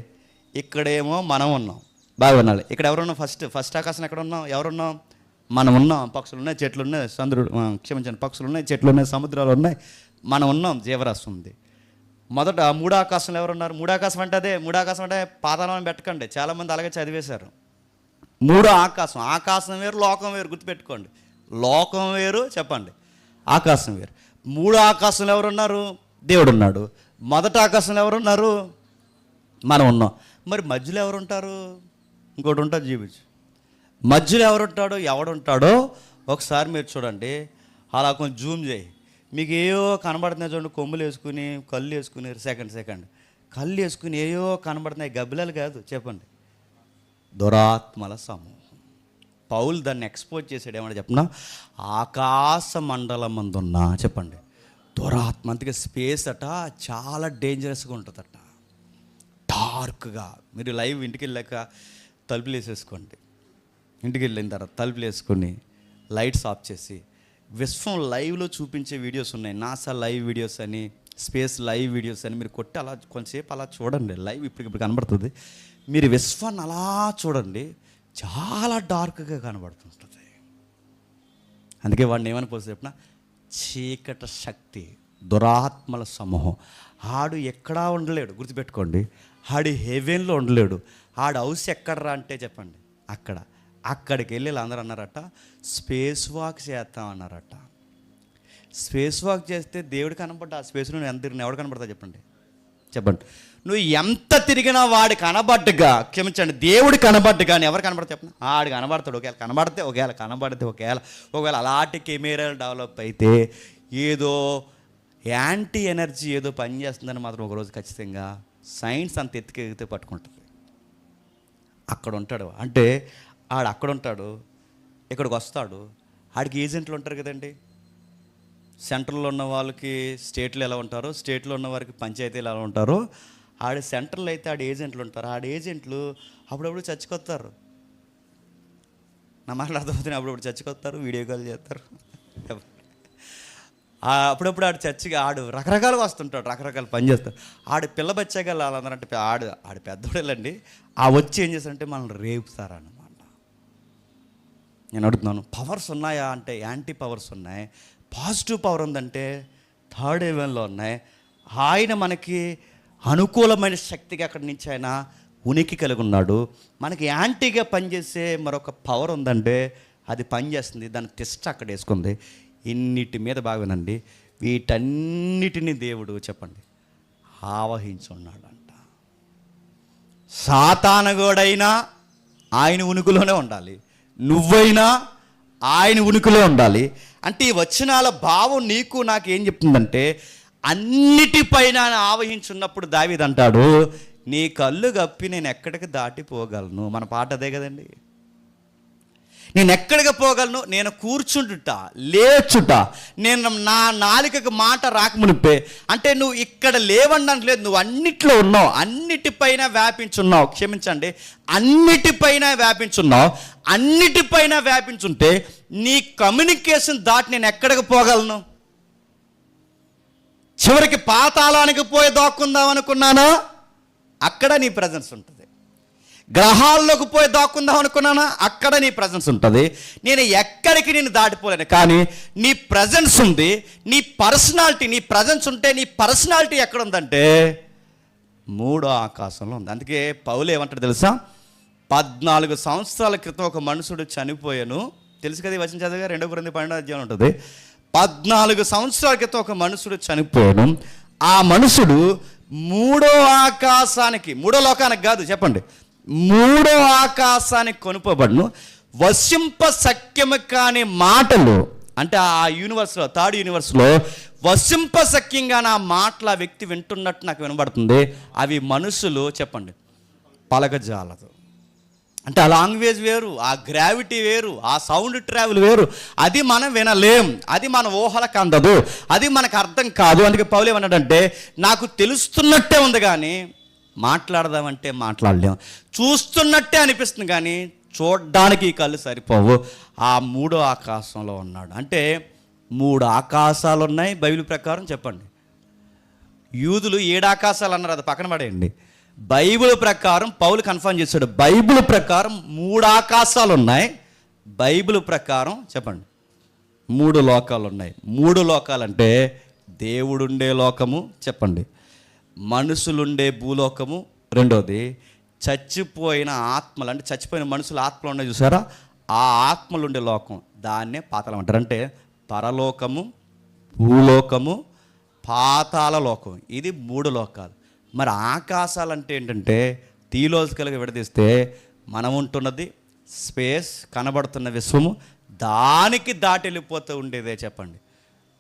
ఇక్కడేమో మనం ఉన్నాం, బాగా వినాలి. ఇక్కడ ఎవరున్నాం? ఫస్ట్ ఆకాశం ఎక్కడ ఉన్నాం? ఎవరున్నాం? మనం ఉన్నాం. పక్షులు ఉన్నాయి, చెట్లు ఉన్నాయి, క్షమించండి, పక్షులు ఉన్నాయి, చెట్లు ఉన్నాయి, సముద్రాలు ఉన్నాయి, మనం ఉన్నాం, జీవరాశి ఉంది. మొదట మూడో ఆకాశంలో ఎవరున్నారు? మూడో ఆకాశం అంటే అదే. మూడో ఆకాశం అంటే పాతాళం అని పెట్టకండి, చాలామంది అలాగే చదివేశారు. మూడో ఆకాశం, ఆకాశం వేరు, లోకం వేరు. గుర్తుపెట్టుకోండి, లోకం వేరు, చెప్పండి, ఆకాశం వేరు. మూడో ఆకాశంలో ఎవరున్నారు? దేవుడు ఉన్నాడు. మొదట ఆకాశంలో ఎవరున్నారు? మనం ఉన్నాం. మరి మధ్యలో ఎవరుంటారు? ఇంకోటి ఉంటుంది, జీవించు. మధ్యలో ఎవరుంటాడో, ఎవడుంటాడో ఒకసారి మీరు చూడండి. అలా కొంచెం జూమ్ చేయి, మీకు ఏయో కనబడుతున్నాయి చూడండి. కొమ్ములు వేసుకుని, కళ్ళు వేసుకుని, సెకండ్ కళ్ళు వేసుకుని ఏయో కనబడుతున్నాయి. గబ్బిలాలు కాదు, చెప్పండి, దురాత్మల సమూహం. పౌలు దాన్ని ఎక్స్పోజ్ చేసాడు. ఏమన్నా చెప్పనా? ఆకాశ మండలం అందున్న, చెప్పండి, దురాత్మ. అందుకే స్పేస్ అట చాలా డేంజరస్గా ఉంటుందట, డార్క్గా. మీరు లైవ్ ఇంటికి వెళ్ళాక తలుపులు వేసేసుకోండి. ఇంటికి వెళ్ళిన తర్వాత తలుపులు వేసుకొని లైట్స్ ఆఫ్ చేసి విశ్వం లైవ్లో చూపించే వీడియోస్ ఉన్నాయి, నాసా లైవ్ వీడియోస్ అని, స్పేస్ లైవ్ వీడియోస్ అని. మీరు కొట్టి అలా కొంతసేపు అలా చూడండి, లైవ్ ఇప్పుడు కనబడుతుంది. మీరు విశ్వాన్ని అలా చూడండి, చాలా డార్క్గా కనబడుతుంటుంది. అందుకే వాడిని ఏమని పోతే చెప్పిన, చీకట శక్తి, దురాత్మల సమూహం. ఆడు ఎక్కడా ఉండలేడు, గుర్తుపెట్టుకోండి. ఆడు హెవెన్లో ఉండలేడు. ఆడు హౌస్ ఎక్కడరా అంటే చెప్పండి, అక్కడికి వెళ్ళి అందరూ అన్నారట, స్పేస్ వాక్ చేస్తామన్నారట. స్పేస్ వాక్ చేస్తే దేవుడు కనపడ్డా, ఆ స్పేస్లో ఎవడు కనపడతా చెప్పండి. నువ్వు ఎంత తిరిగినా వాడు కనబడ్డగా, క్షమించండి, దేవుడు కనబడ్డు కానీ ఎవరు కనబడితే చెప్పిన ఆడు కనబడతాడు. ఒకవేళ కనబడితే ఒకవేళ అలాంటి కెమెరాలు డెవలప్ అయితే ఏదో యాంటీ ఎనర్జీ ఏదో పనిచేస్తుందని మాత్రం ఒకరోజు ఖచ్చితంగా సైన్స్ అంత ఎత్తుకెగితే పట్టుకుంటుంది. అక్కడ ఉంటాడు అంటే ఆడు అక్కడ ఉంటాడు, ఇక్కడికి వస్తాడు. ఆడికి ఏజెంట్లు ఉంటారు కదండి. సెంట్రల్లో ఉన్న వాళ్ళకి స్టేట్లో ఎలా ఉంటారో, స్టేట్లో ఉన్న వారికి పంచాయతీలు ఎలా ఉంటారో, ఆడ సెంట్రల్ అయితే ఆడ ఏజెంట్లు ఉంటారు. ఆడ ఏజెంట్లు అప్పుడప్పుడు చచ్చిపోతారు. నా మాటలు అర్థమవుతున్నాయి. అప్పుడప్పుడు చచ్చిపోతారు, వీడియో కాల్ చేస్తారు. అప్పుడప్పుడు ఆడు రకరకాలుగా వస్తుంటాడు, రకరకాల పని చేస్తాడు. ఆడు పిల్ల బచ్చాగా వాళ్ళందరంటే ఆడు పెద్దోడేళ్ళండి. వచ్చి ఏం చేస్తారంటే మనల్ని రేపుతారన్నమాట. నేను అడుగుతున్నాను, పవర్స్ ఉన్నాయా అంటే యాంటీ పవర్స్ ఉన్నాయి, పాజిటివ్ పవర్ ఉందంటే థర్డ్ హెవెన్లో ఉన్నాయి. ఆయన మనకి అనుకూలమైన శక్తిగా అక్కడి నుంచి ఆయన ఉనికి కలిగి ఉన్నాడు. మనకి యాంటీగా పనిచేసే మరొక పవర్ ఉందంటే అది పనిచేస్తుంది. దాని టెస్ట్ అక్కడ వేసుకుంది. ఇన్నిటి మీద బాగునండి, వీటన్నిటిని దేవుడు చెప్పండి ఆవహించున్నాడంట. సాతానగోడైనా ఆయన ఉనికిలోనే ఉండాలి, నువ్వైనా ఆయన ఉనికిలో ఉండాలి. అంటే ఈ వచనాల భావం నీకు నాకు ఏం చెప్తుందంటే, అన్నిటిపైన ఆవహించున్నప్పుడు దావీదు అంటాడు, నీ కళ్ళు గప్పి నేను ఎక్కడికి దాటిపోగలను. మన పాట అదే కదండి. నేను ఎక్కడికి పోగలను, నేను కూర్చుంటుట, లేచుట, నేను నా నాలుకకు మాట రాకమునిపే. అంటే నువ్వు ఇక్కడ లేవనడానికి లేదు, నువ్వు అన్నిట్లో ఉన్నావు, అన్నిటిపైన వ్యాపించున్నావు. క్షమించండి, అన్నిటిపైన వ్యాపించున్నావు. అన్నిటిపైన వ్యాపించుంటే నీ కమ్యూనికేషన్ దాటి నేను ఎక్కడికి పోగలను? చివరికి పాతాళానికి పోయి దాక్కుందాం అనుకున్నానా, అక్కడ నీ ప్రజెన్స్ ఉంటుంది. గ్రహాల్లోకి పోయి దాక్కుందాం అనుకున్నానా, అక్కడ నీ ప్రజెన్స్ ఉంటుంది. నేను ఎక్కడికి నేను దాటిపోలేను, కానీ నీ ప్రజెన్స్ ఉంది. నీ పర్సనాలిటీ, నీ ప్రజెన్స్ ఉంటే నీ పర్సనాలిటీ ఎక్కడ ఉందంటే మూడో ఆకాశంలో ఉంది. అందుకే పౌలు ఏమంటాడు తెలుసా, 14 సంవత్సరాల క్రితం ఒక మనుషుడు చనిపోయాను. తెలుసు కదా, వచనం చదివగా 2 Corinthians 12 ఉంటుంది. 14 సంవత్సరాల క్రితం ఒక మనుషుడు చనిపోయాను. ఆ మనుషుడు మూడో ఆకాశానికి, మూడో లోకానికి కాదు చెప్పండి, మూడో ఆకాశానికి కొనుపబడును. వశింప సఖ్యము కాని మాటలు, అంటే ఆ యూనివర్స్లో, థర్డ్ యూనివర్స్లో వశింప సఖ్యంగా నా మాటలు ఆ వ్యక్తి వింటున్నట్టు నాకు వినబడుతుంది. అవి మనుషులు చెప్పండి పలకజాలదు. అంటే ఆ లాంగ్వేజ్ వేరు, ఆ గ్రావిటీ వేరు, ఆ సౌండ్ ట్రావెల్ వేరు. అది మనం వినలేం, అది మన ఊహలకు అందదు, అది మనకు అర్థం కాదు. అందుకే పౌలు ఏమన్నాడంటే, నాకు తెలుస్తున్నట్టే ఉంది కానీ మాట్లాడదామంటే మాట్లాడలేం, చూస్తున్నట్టే అనిపిస్తుంది కానీ చూడడానికి ఈ కళ్ళు సరిపోవు. ఆ మూడో ఆకాశంలో ఉన్నాడు. అంటే 3 ఆకాశాలు ఉన్నాయి బైబిల్ ప్రకారం. చెప్పండి, యూదులు 7 ఆకాశాలు అన్నారు, అది పక్కన పడేయండి. బైబిల్ ప్రకారం పౌలు కన్ఫర్మ్ చేశాడు, బైబిల్ ప్రకారం 3 ఆకాశాలు ఉన్నాయి. బైబిల్ ప్రకారం చెప్పండి 3 లోకాలు ఉన్నాయి. 3 లోకాలంటే దేవుడుండే లోకము చెప్పండి, మనుషులుండే భూలోకము, రెండోది చచ్చిపోయిన ఆత్మలు, అంటే చచ్చిపోయిన మనుషుల ఆత్మలు ఉన్నాయి చూసారా, ఆ ఆత్మలు ఉండే లోకం, దాన్నే పాతాళం అంటారు. అంటే పరలోకము, భూలోకము, పాతాళ లోకం, ఇది 3 లోకాలు. మరి ఆకాశాలు అంటే ఏంటంటే థియలాజికల్గా విడదీస్తే మనం ఉంటున్నది స్పేస్, కనబడుతున్న విశ్వము, దానికి దాటి వెళ్ళిపోతూ ఉండేదే చెప్పండి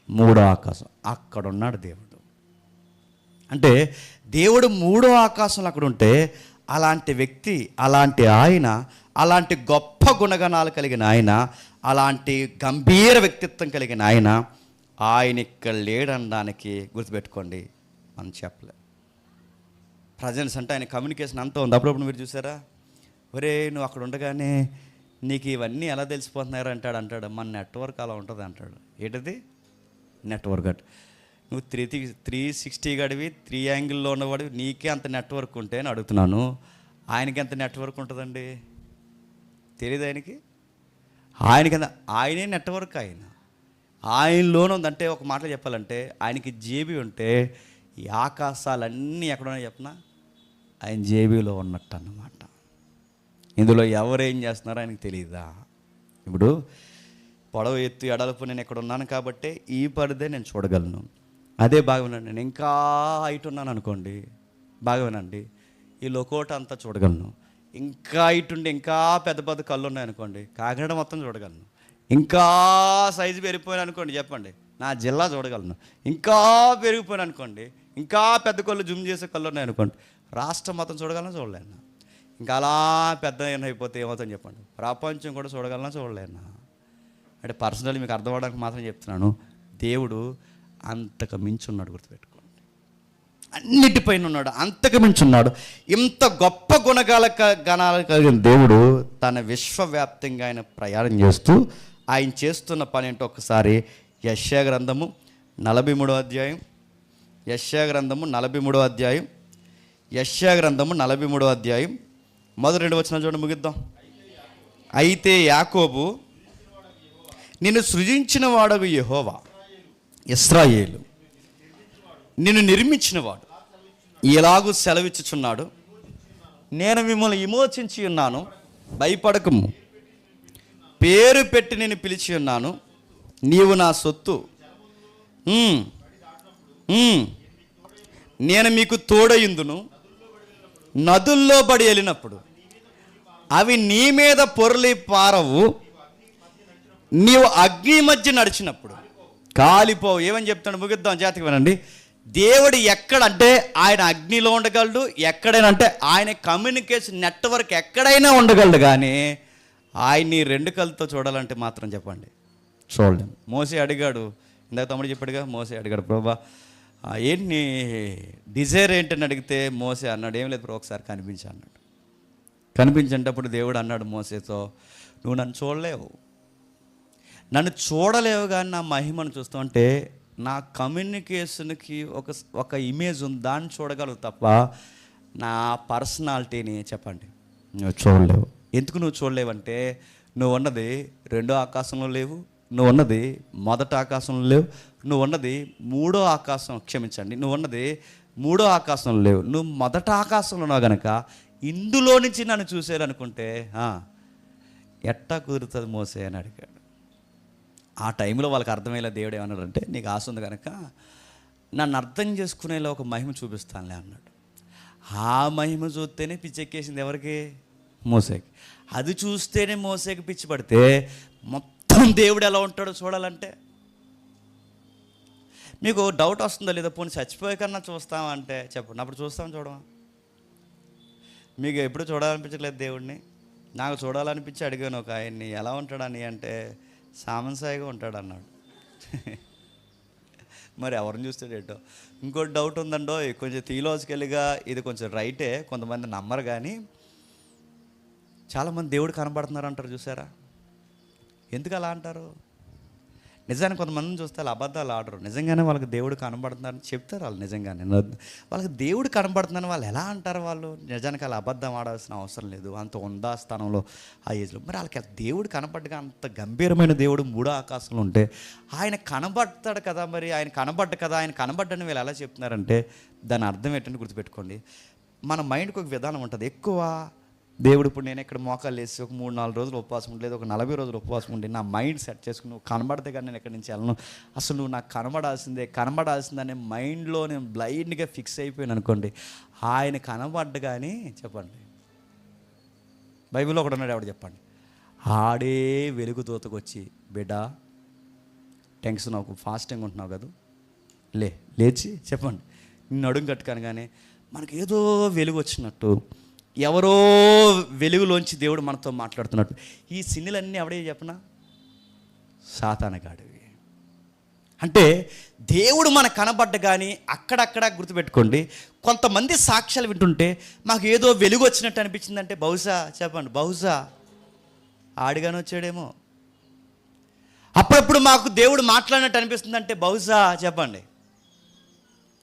3వ ఆకాశం. అక్కడ ఉన్నాడు దేవుడు. అంటే దేవుడు 3వ ఆకాశంలో అక్కడ ఉంటే, అలాంటి వ్యక్తి, అలాంటి ఆయన, అలాంటి గొప్ప గుణగణాలు కలిగిన ఆయన, అలాంటి గంభీర వ్యక్తిత్వం కలిగిన ఆయన ఇక్కడ లేడనడానికి గుర్తుపెట్టుకోండి, మనం చెప్పలే. ప్రజెన్స్ అంటే ఆయన కమ్యూనికేషన్ అంతా ఉంది. అప్పుడప్పుడు మీరు చూసారా, ఒరే నువ్వు అక్కడ ఉండగానే నీకు ఇవన్నీ ఎలా తెలిసిపోతున్నారు అంటాడు. మన నెట్వర్క్ అలా ఉంటుంది అంటాడు. ఏంటది నెట్వర్క్ అంటే, నువ్వు 360 గడివి 3 యాంగిల్లో ఉన్నవాడు, నీకే అంత నెట్వర్క్ ఉంటే అని అడుగుతున్నాను. ఆయనకి ఎంత నెట్వర్క్ ఉంటుందండి తెలియదు ఆయనకి ఆయనే నెట్వర్క్. ఆయనలోనే ఉందంటే, ఒక మాటలో చెప్పాలంటే ఆయనకి జేబీ ఉంటే ఈ ఆకాశాలన్నీ ఎక్కడున్నాయో చెప్పనా, ఆయన జేబీలో ఉన్నట్టు అన్నమాట. ఇందులో ఎవరేం చేస్తున్నారో ఆయనకి తెలియదా? ఇప్పుడు పొడవు ఎత్తు ఎడలపు నేను ఎక్కడ ఉన్నాను కాబట్టి ఈ పరిదే నేను చూడగలను. అదే బాగున్నాను, నేను ఇంకా హైట్ ఉన్నాను అనుకోండి, బాగా వినండి, ఈ లోకోట అంతా చూడగలను. ఇంకా ఇటుండి ఇంకా పెద్ద పెద్ద కళ్ళు ఉన్నాయనుకోండి, కాకినాడ మొత్తం చూడగలను. ఇంకా సైజు పెరిగిపోయాను అనుకోండి, చెప్పండి, నా జిల్లా చూడగలను. ఇంకా పెరిగిపోయాను అనుకోండి, ఇంకా పెద్ద కళ్ళు జూమ్ చేసే కళ్ళు ఉన్నాయనుకోండి, రాష్ట్రం మొత్తం చూడగలను, చూడలేను. ఇంకా అలా పెద్ద అయిపోతే ఏమవుతుందని చెప్పండి, ప్రపంచం కూడా చూడగలనా, చూడలేనా. అంటే పర్సనల్లీ మీకు అర్థం అవ్వడానికి మాత్రం చెప్తున్నాను. దేవుడు అంతకు మించి ఉన్నాడు, గుర్తుపెట్టుకోండి. అన్నిటిపైన ఉన్నాడు, అంతకు మించి ఉన్నాడు. ఇంత గొప్ప గణాలు కలిగిన దేవుడు తన విశ్వవ్యాప్తంగా ఆయన ప్రయాణం చేస్తూ ఆయన చేస్తున్న పని ఏంటో ఒకసారి యెషయా గ్రంథము 43వ అధ్యాయం, యెషయా గ్రంథము 43వ అధ్యాయం, యెషయా గ్రంథము 43వ అధ్యాయం మొదటి 2 వచనాలు చూడండి, ముగిద్దాం. అయితే యాకోబు నిన్ను సృజించిన వాడగు యెహోవా, ఇశ్రాయేలు నిన్ను నిర్మించినవాడు ఇలాగూ సెలవిచ్చుచున్నాడు, నేను మిమ్మల్ని విమోచించి ఉన్నాను, భయపడకము, పేరు పెట్టి నేను పిలిచి ఉన్నాను, నీవు నా సొత్తు, నేను మీకు తోడయుందును, నదుల్లో పడి వెళ్ళినప్పుడు అవి నీ మీద పొరలి పారవు, నీవు అగ్ని మధ్య నడిచినప్పుడు కాలిపోవు. ఏమని చెప్తాడు, ముగిద్దాం, జాతికి వినండి. దేవుడు ఎక్కడంటే ఆయన అగ్నిలో ఉండగలడు, ఎక్కడైనా అంటే ఆయన కమ్యూనికేషన్ నెట్వర్క్ ఎక్కడైనా ఉండగలడు, కానీ ఆయన్ని 2 కళ్ళతో చూడాలంటే మాత్రం చెప్పండి చూడలేము. మోసే అడిగాడు, ఇందాక తమ్ముడు చెప్పాడుగా, మోసే అడిగాడు, ప్రభా ఏంటి డిజైర్ ఏంటని అడిగితే మోసే అన్నాడు, ఏం లేదు ప్రభు, ఒకసారి కనిపించా అన్నాడు. కనిపించేటప్పుడు దేవుడు అన్నాడు మోసేతో, నువ్వు నన్ను చూడలేవు, నన్ను చూడలేవు, కానీ నా మహిమను చూస్తావు. అంటే నా కమ్యూనికేషన్కి ఒక ఇమేజ్ ఉంది, దాన్ని చూడగలవు తప్ప నా పర్సనాలిటీని చెప్పండి నువ్వు చూడలేవు. ఎందుకు నువ్వు చూడలేవంటే, నువ్వు ఉన్నది 2వ ఆకాశంలో లేవు, నువ్వు ఉన్నది 1వ ఆకాశంలో లేవు, నువ్వు ఉన్నది 3వ ఆకాశం, క్షమించండి, నువ్వు ఉన్నది 3వ ఆకాశంలో లేవు, నువ్వు 1వ ఆకాశంలో ఉన్నావు. కనుక ఇందులో నుంచి నన్ను చూసేయాలనుకుంటే ఎట్టా కుదురుతుంది మోసే అని అడిగాడు. ఆ టైంలో వాళ్ళకి అర్థమయ్యేలా దేవుడు ఏమన్నాడంటే, నీకు ఆశ ఉంది కనుక నన్ను అర్థం చేసుకునేలా ఒక మహిమ చూపిస్తానులే అన్నాడు. ఆ మహిమ చూస్తేనే పిచ్చెక్కేసింది ఎవరికి, మోసేకి. అది చూస్తేనే మోసేకి పిచ్చి పడితే మొత్తం దేవుడు ఎలా ఉంటాడో చూడాలంటే మీకు డౌట్ వస్తుందో లేదో, పోనీ చచ్చిపోయే కన్నా చూస్తామంటే చెప్పండి, అప్పుడు చూస్తాం చూడమా? మీకు ఎప్పుడు చూడాలనిపించట్లేదు దేవుడిని? నాకు చూడాలనిపించి అడిగాను ఒక ఆయన్ని, ఎలా ఉంటాడని అంటే సామంసాయిగా ఉంటాడు అన్నాడు. మరి ఎవరిని చూస్తాడేటో. ఇంకోటి డౌట్ ఉందండో, కొంచెం థియలాజికల్గా ఇది కొంచెం రైటే, కొంతమంది నమ్మరు, కానీ చాలామంది దేవుడు కనబడుతున్నారు అంటారు, చూసారా? ఎందుకు అలా అంటారు? నిజానికి కొంతమందిని చూస్తే వాళ్ళు అబద్ధాలు ఆడరు, నిజంగానే వాళ్ళకి దేవుడు కనబడుతున్నారని చెప్తారు. వాళ్ళు నిజంగానే వాళ్ళకి దేవుడు కనబడుతున్నారని వాళ్ళు ఎలా అంటారు? వాళ్ళు నిజానికి వాళ్ళు అబద్ధం ఆడాల్సిన అవసరం లేదు, అంత ఉందా స్థానంలో ఆ ఏజ్లో. మరి వాళ్ళకి దేవుడు కనబడ్డగా అంత గంభీరమైన దేవుడు 3వ ఆకాశంలో ఉంటే ఆయన కనబడతాడు కదా, మరి ఆయన కనబడ్డ కదా, ఆయన కనబడ్డని వీళ్ళు ఎలా చెప్తున్నారంటే దాని అర్థం ఏంటని గుర్తుపెట్టుకోండి. మన మైండ్కి ఒక విధానం ఉంటుంది. ఎక్కువ దేవుడు ఇప్పుడు నేను ఇక్కడ మోకాలు వేసి ఒక 3-4 రోజులు ఉపవాసం ఉండి, లేదా ఒక 40 రోజులు ఉపవాసం ఉండి నా మైండ్ సెట్ చేసుకుని, నువ్వు కనబడితే కానీ నేను ఎక్కడి నుంచి వెళ్ళను, అసలు నువ్వు నాకు కనబడాల్సిందనే మైండ్లో నేను బ్లైండ్గా ఫిక్స్ అయిపోయాను అనుకోండి, ఆయన కనబడ్డ కానీ చెప్పండి, బైబిల్లో ఒకడు ఉన్నాడు, ఎవడు చెప్పండి, ఆడే వెలుగు తోతకొచ్చి, బిడ్డ టెన్షన్ నాకు ఫాస్టింగ్ ఉంటున్నావు కదా, లేచి చెప్పండి, నిన్ను అడుగు కట్టుకాను. కానీ మనకి ఏదో వెలుగు వచ్చినట్టు, ఎవరో వెలుగులోంచి దేవుడు మనతో మాట్లాడుతున్నట్టు. ఈ సిన్నులన్నీ ఎవడే చెప్పనా? సాతానగాడివి. అంటే దేవుడు మనకు కనబడ్డ కానీ అక్కడక్కడ గుర్తుపెట్టుకోండి, కొంతమంది సాక్ష్యాలు వింటుంటే మాకు ఏదో వెలుగు వచ్చినట్టు అనిపించిందంటే బహుశా చెప్పండి, బహుశా ఆడిగానే వచ్చాడేమో. అప్పుడప్పుడు మాకు దేవుడు మాట్లాడినట్టు అనిపిస్తుందంటే బహుశా చెప్పండి,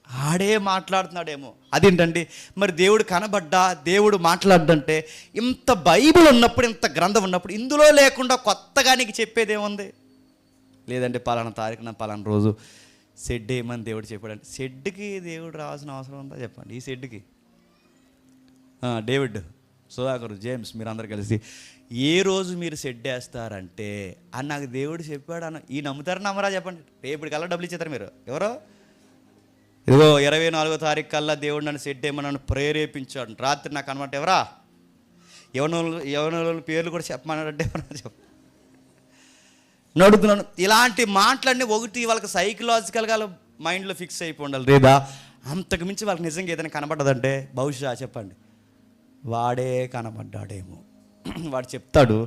ఆడే మాట్లాడుతున్నాడేమో. అదేంటండి మరి దేవుడు కనబడ్డా, దేవుడు మాట్లాడంటే, ఇంత బైబిల్ ఉన్నప్పుడు, ఇంత గ్రంథం ఉన్నప్పుడు ఇందులో లేకుండా కొత్తగా నీకు చెప్పేదేముంది? లేదంటే పలానా తారీఖున పలానా రోజు షెడ్ వేయమని దేవుడు చెప్పాడంటే, షెడ్కి దేవుడు రావాల్సిన అవసరం ఉందా చెప్పండి? ఈ షెడ్కి డేవిడ్, సుధాకర్, జేమ్స్ మీరందరూ కలిసి ఏ రోజు మీరు షెడ్ వేస్తారంటే అని నాకు దేవుడు చెప్పాడు అన్న, ఈ నమ్ముతారా నమ్మరా చెప్పండి? రేపటికల్లా డబ్బులు ఇచ్చేస్తారు మీరు ఎవరో. ఇదిగో 24వ తారీఖు కల్లా దేవుడు నన్ను సెట్ చేయమని నన్ను ప్రేరేపించాడు. రాత్రి నాకు అనమాట ఎవరా యవనుల పేర్లు కూడా చెప్పమన్నాడంటే చెప్పు నడుతున్నాను. ఇలాంటి మాటలన్నీ ఒకటి వాళ్ళకి సైకలాజికల్గా మైండ్లో ఫిక్స్ అయిపోయి ఉండాలి. లేదా అంతకు మించి వాళ్ళకి నిజంగా ఏదైనా కనబడ్డదంటే బహుశా చెప్పండి వాడే కనబడ్డాడేమో. వాడు చెప్తాడు,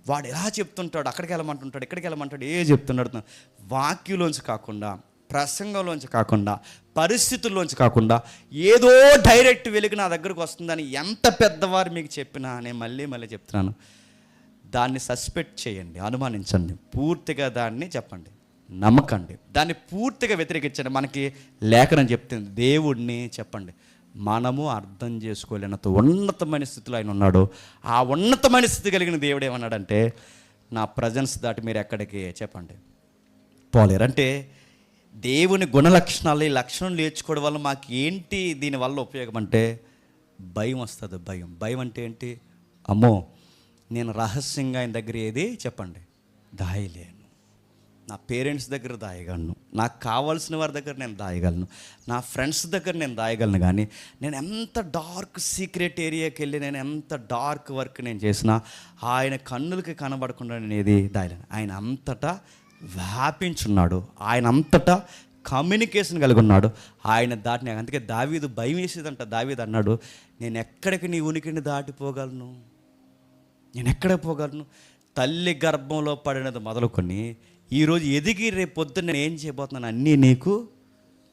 వాడు ఎలా చెప్తుంటాడు, అక్కడికి వెళ్ళమంటుంటాడు, ఇక్కడికి వెళ్ళమంటాడు, చెప్తున్నాడు. వాక్యంలోంచి కాకుండా, ప్రసంగంలోంచి కాకుండా, పరిస్థితుల్లోంచి కాకుండా ఏదో డైరెక్ట్ వెలుగు నా దగ్గరకు వస్తుందని ఎంత పెద్దవారు మీకు చెప్పినా నేను మళ్ళీ చెప్తున్నాను, దాన్ని సస్పెక్ట్ చేయండి, అనుమానించండి, పూర్తిగా దాన్ని చెప్పండి, నమ్మకండి, దాన్ని పూర్తిగా వ్యతిరేకించండి. మనకి లేఖనం చెప్తుంది, దేవుడిని చెప్పండి మనము అర్థం చేసుకోలేనంత ఉన్నతమైన స్థితిలో ఆయన ఉన్నాడు. ఆ ఉన్నతమైన స్థితి కలిగిన దేవుడు ఏమన్నాడంటే, నా ప్రజెన్స్ దాటి మీరు ఎక్కడికి చెప్పండి పోలేరు. అంటే దేవుని గుణలక్షణాలు, ఈ లక్షణం నేర్చుకోవడం వల్ల మాకు ఏంటి దీనివల్ల ఉపయోగం అంటే భయం వస్తుంది. భయం అంటే ఏంటి? అమ్మో నేను రహస్యంగా ఆయన దగ్గర ఏది చెప్పండి దాయలేను, నా పేరెంట్స్ దగ్గర దాయగలను, నాకు కావాల్సిన వారి దగ్గర నేను దాయగలను, నా ఫ్రెండ్స్ దగ్గర నేను దాయగలను. కానీ నేను ఎంత డార్క్ సీక్రెట్ ఏరియాకి వెళ్ళి నేను ఎంత డార్క్ వర్క్ నేను చేసినా ఆయన కన్నులకి కనబడకుండా నేను ఏది దాయలేను. ఆయన అంతటా వ్యాపించున్నాడు, ఆయన అంతటా కమ్యూనికేషన్ కలిగి ఉన్నాడు. ఆయన దాటిని, అందుకే దావీదు భయం వేసేదంట. దావీదు అన్నాడు, నేను ఎక్కడికి నీ ఉనికిని దాటిపోగలను, నేను ఎక్కడ పోగలను? తల్లి గర్భంలో పడినది మొదలుకొని ఈరోజు ఎదిగి రేపు పొద్దున్న నేను ఏం చేయబోతున్నాను అన్నీ నీకు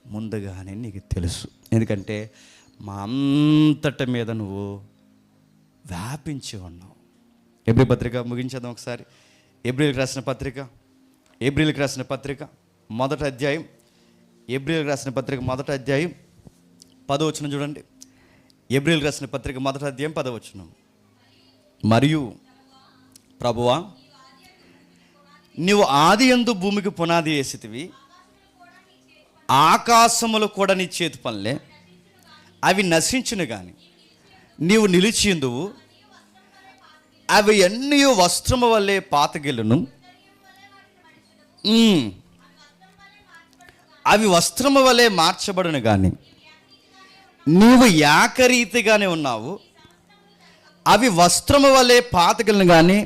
ముందుగానే నీకు తెలుసు. ఎందుకంటే మా అంతటి మీద నువ్వు వ్యాపించి ఉన్నావు. ఎబ్రీ పత్రిక ముగించేద్దాం ఒకసారి. ఏప్రిల్కి రాసిన పత్రిక మొదటి అధ్యాయం, ఏప్రిల్కి రాసిన పత్రిక మొదటి అధ్యాయం 10వ వచనం చూడండి. ఏప్రిల్కి రాసిన పత్రిక మొదటి అధ్యాయం 10వ వచనం. మరియు ప్రభువా నీవు ఆదియందు భూమికి పునాది వేసితివి, ఆకాశములు కూడా నీ చేతి పనులే, అవి నశించును కానీ నీవు నిలిచిందువు, అవి ఎన్ని వస్త్రము వల్లే పాతగిల్లును, అవి వస్త్రము వలె మార్చబడును కానీ నీవు ఏకరీతిగానే ఉన్నావు. అవి వస్త్రము వలె పాతగిలను కానీ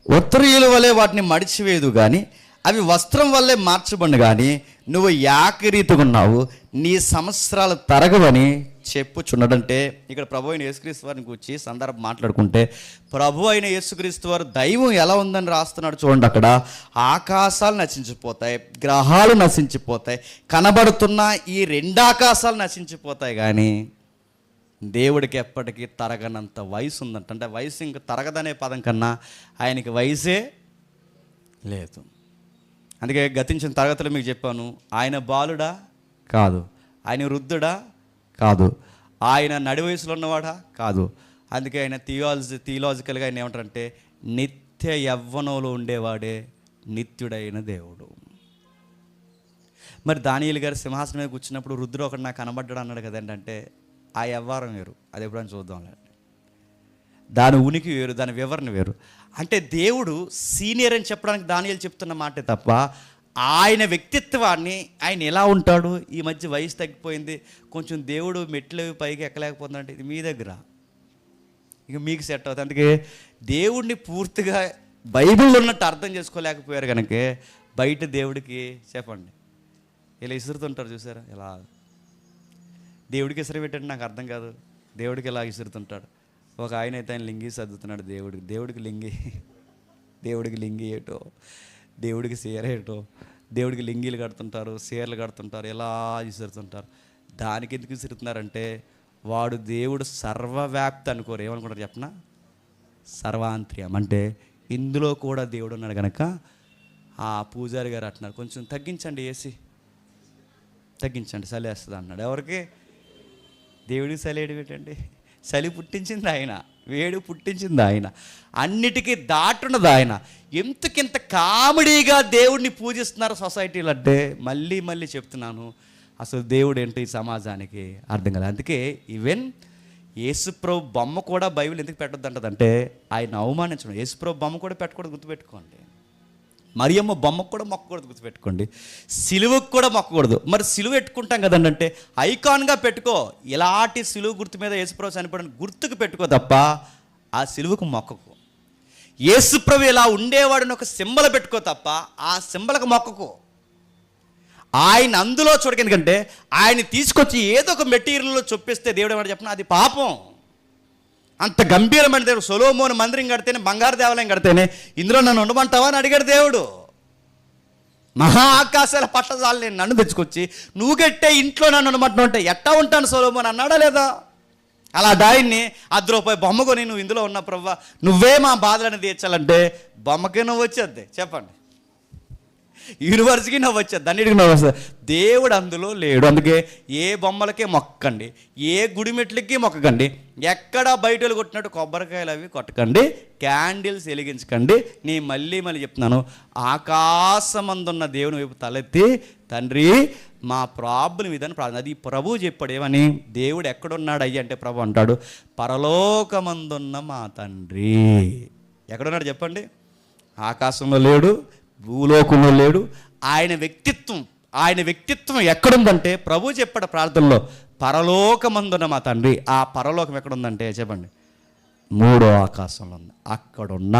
ఉత్తరీయుల వలె వాటిని మడిచివేయదు కానీ అవి వస్త్రం వల్లే మార్చబడిన కానీ నువ్వు ఏకరీతిగా ఉన్నావు, నీ సంవత్సరాలు తరగవని చెప్పుచున్నాడంటే ఇక్కడ ప్రభు అయిన యేసుక్రీస్తు వారిని కూర్చి సందర్భం మాట్లాడుకుంటే ప్రభు అయిన యేసుక్రీస్తు వారు దైవం ఎలా ఉందని రాస్తున్నాడు చూడండి. అక్కడ ఆకాశాలు నశించిపోతాయి, గ్రహాలు నశించిపోతాయి, కనబడుతున్న ఈ 2 ఆకాశాలు నశించిపోతాయి, కానీ దేవుడికి ఎప్పటికీ తరగనంత వయసు ఉందంట. అంటే వయసు ఇంకా తరగదనే పదం కన్నా ఆయనకి వయసే లేదు. అందుకే గతించిన తరగతిలో మీకు చెప్పాను, ఆయన బాలుడా కాదు, ఆయన వృద్ధుడా కాదు, ఆయన నడి వయసులో ఉన్నవాడా కాదు. అందుకే ఆయన థియలాజికల్గా ఆయన ఏమంటారంటే నిత్య యవ్వనంలో ఉండేవాడే నిత్యుడైన దేవుడు. మరి దానియేలు గారు సింహాసనం మీద కూర్చున్నప్పుడు రుద్రుడు ఒకటి నాకు కనబడ్డాడు అన్నాడు కదండి. అంటే ఆ వ్యవహారం వేరు, అది ఎప్పుడైనా చూద్దాంలేండి. దాని ఉనికి వేరు, దాని వివరణ వేరు. అంటే దేవుడు సీనియర్ అని చెప్పడానికి దానియేలు చెప్తున్న మాటే తప్ప ఆయన వ్యక్తిత్వాన్ని, ఆయన ఎలా ఉంటాడు, ఈ మధ్య వయసు తగ్గిపోయింది కొంచెం దేవుడు మెట్లు పైకి ఎక్కలేకపోతుందంటే ఇది మీ దగ్గర, ఇక మీకు సెట్ అవుతుంది. అందుకే దేవుడిని పూర్తిగా బైబిల్లో ఉన్నట్టు అర్థం చేసుకోలేకపోయారు కనుక బయట దేవుడికి చెప్పండి ఇలా ఇసురుతుంటారు. చూసారా ఇలా దేవుడికి ఇసురు పెట్టండి, నాకు అర్థం కాదు. దేవుడికి ఇలా ఇసురుతుంటాడు. ఒక ఆయన అయితే ఆయన లింగి సర్దుతున్నాడు దేవుడికి లింగి ఏటో, దేవుడికి చీర ఏటో, దేవుడికి లింగీలు కడుతుంటారు, చీరలు కడుతుంటారు, ఎలా విసురుతుంటారు. దానికి ఎందుకు విసురుతున్నారంటే వాడు దేవుడు సర్వవ్యాప్తి అనుకోరు. ఏమనుకుంటారు చెప్పనా? సర్వాంత్రియం. అంటే ఇందులో కూడా దేవుడు ఉన్నాడు కనుక ఆ పూజారి గారు అంటున్నారు కొంచెం తగ్గించండి, ఏసీ తగ్గించండి, చలి వేస్తుంది అన్నాడు. ఎవరికి? దేవుడికి చలి ఏడు పెట్టండి. చలి పుట్టించింది ఆయన, వేడి పుట్టించింది ఆయన, అన్నిటికీ దాటున్నది ఆయన. ఎంతకింత కామెడీగా దేవుడిని పూజిస్తున్నారు సొసైటీలు అంటే మళ్ళీ చెప్తున్నాను, అసలు దేవుడు ఏంటో ఈ సమాజానికి అర్థం కాదు. అందుకే ఈవెన్ యేసుప్రభు బొమ్మ కూడా బైబిల్ ఎందుకు పెట్టొద్దు అంటదంటే ఆయన అవమానించడం. యేసుప్రభు బొమ్మ కూడా పెట్టకూడదు, గుర్తుపెట్టుకోండి. మరియమ్మ బొమ్మకు కూడా మొక్కకూడదు, గుర్తుపెట్టుకోండి. సిలువకు కూడా మొక్కకూడదు. మరి సిలువ పెట్టుకుంటాం కదండి, అంటే ఐకాన్గా పెట్టుకో, ఇలాంటి సిలువ గుర్తు మీద యేసుప్రభు చనిపోవడానికి గుర్తుకు పెట్టుకో తప్ప ఆ సిలువకు మొక్కకు. యేసుప్రభు ఇలా ఉండేవాడిని ఒక సింబల్ పెట్టుకో తప్ప ఆ సింబల్కి మొక్కకు. ఆయన అందులో చూడక, ఎందుకంటే ఆయన తీసుకొచ్చి ఏదో ఒక మెటీరియల్లో చొప్పిస్తే దేవుడు ఏమంటే చెప్పిన అది పాపం. అంత గంభీరమైన దేవుడు. సొలొమోను మందిరం కడితేనే, బంగారు దేవాలయం కడితేనే ఇందులో నన్ను ఉండమంటావా అని అడిగాడు దేవుడు. మహా ఆకాశాల పట్టజాలు నేను నన్ను తెచ్చుకొచ్చి నువ్వు కట్టే ఇంట్లో నన్ను ఉండమంటున్నావు అంటే ఎట్టా ఉంటాను సొలొమోను అన్నాడా లేదా? అలా దాయిని ₹10 బొమ్మ కొని నువ్వు ఇందులో ఉన్న ప్రభువా నువ్వే మా బాధలను తీర్చాలంటే బొమ్మకే నువ్వు వచ్చేద్ది, చెప్పండి. యూనివర్స్కి నవ్వు వచ్చేది, అన్నిటికీ నవ్వు వస్తుంది. దేవుడు అందులో లేడు. అందుకే ఏ బొమ్మలకే మొక్కండి, ఏ గుడిమెట్లకి మొక్కకండి, ఎక్కడ బయటలు కొట్టినట్టు కొబ్బరికాయలు అవి కొట్టకండి, క్యాండిల్స్ వెలిగించకండి. నేను మళ్ళీ చెప్తున్నాను, ఆకాశమందున్న దేవుని వైపు తలెత్తి తండ్రి మా ప్రాబ్లం ఇదని ప్రార్థన. అది ప్రభు చెప్పాడు ఏమని, దేవుడు ఎక్కడున్నాడు అయ్యి అంటే ప్రభు అంటాడు పరలోకమందున్న మా తండ్రి. ఎక్కడున్నాడు చెప్పండి? ఆకాశంలో లేడు, భూలోకంలో లేడు. ఆయన వ్యక్తిత్వం ఎక్కడుందంటే ప్రభు చెప్పాడు ప్రార్థనలో పరలోకమందున మా తండ్రి. ఆ పరలోకం ఎక్కడుందంటే చెప్పండి, 3వ ఆకాశంలో ఉంది. అక్కడున్న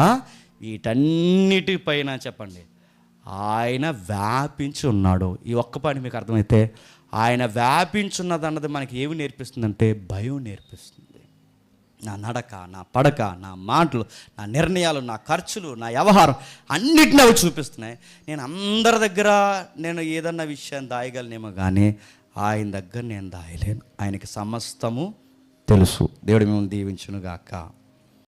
వీటన్నిటిపైన చెప్పండి ఆయన వ్యాపించి ఉన్నాడు. ఈ ఒక్క పని మీకు అర్థమైతే ఆయన వ్యాపించున్నది అన్నది మనకి ఏమి నేర్పిస్తుందంటే భయం నేర్పిస్తుంది. నా నడక, నా పడక, నా మాటలు, నా నిర్ణయాలు, నా ఖర్చులు, నా వ్యవహారం అన్నిటిని అవి చూపిస్తున్నాయి. నేను అందరి దగ్గర నేను ఏదన్నా విషయాన్ని దాయగలనేమో కానీ ఆయన దగ్గర నేను దాయలేను. ఆయనకి సమస్తము తెలుసు. దేవుడు మిమ్మల్ని దీవించును గాక.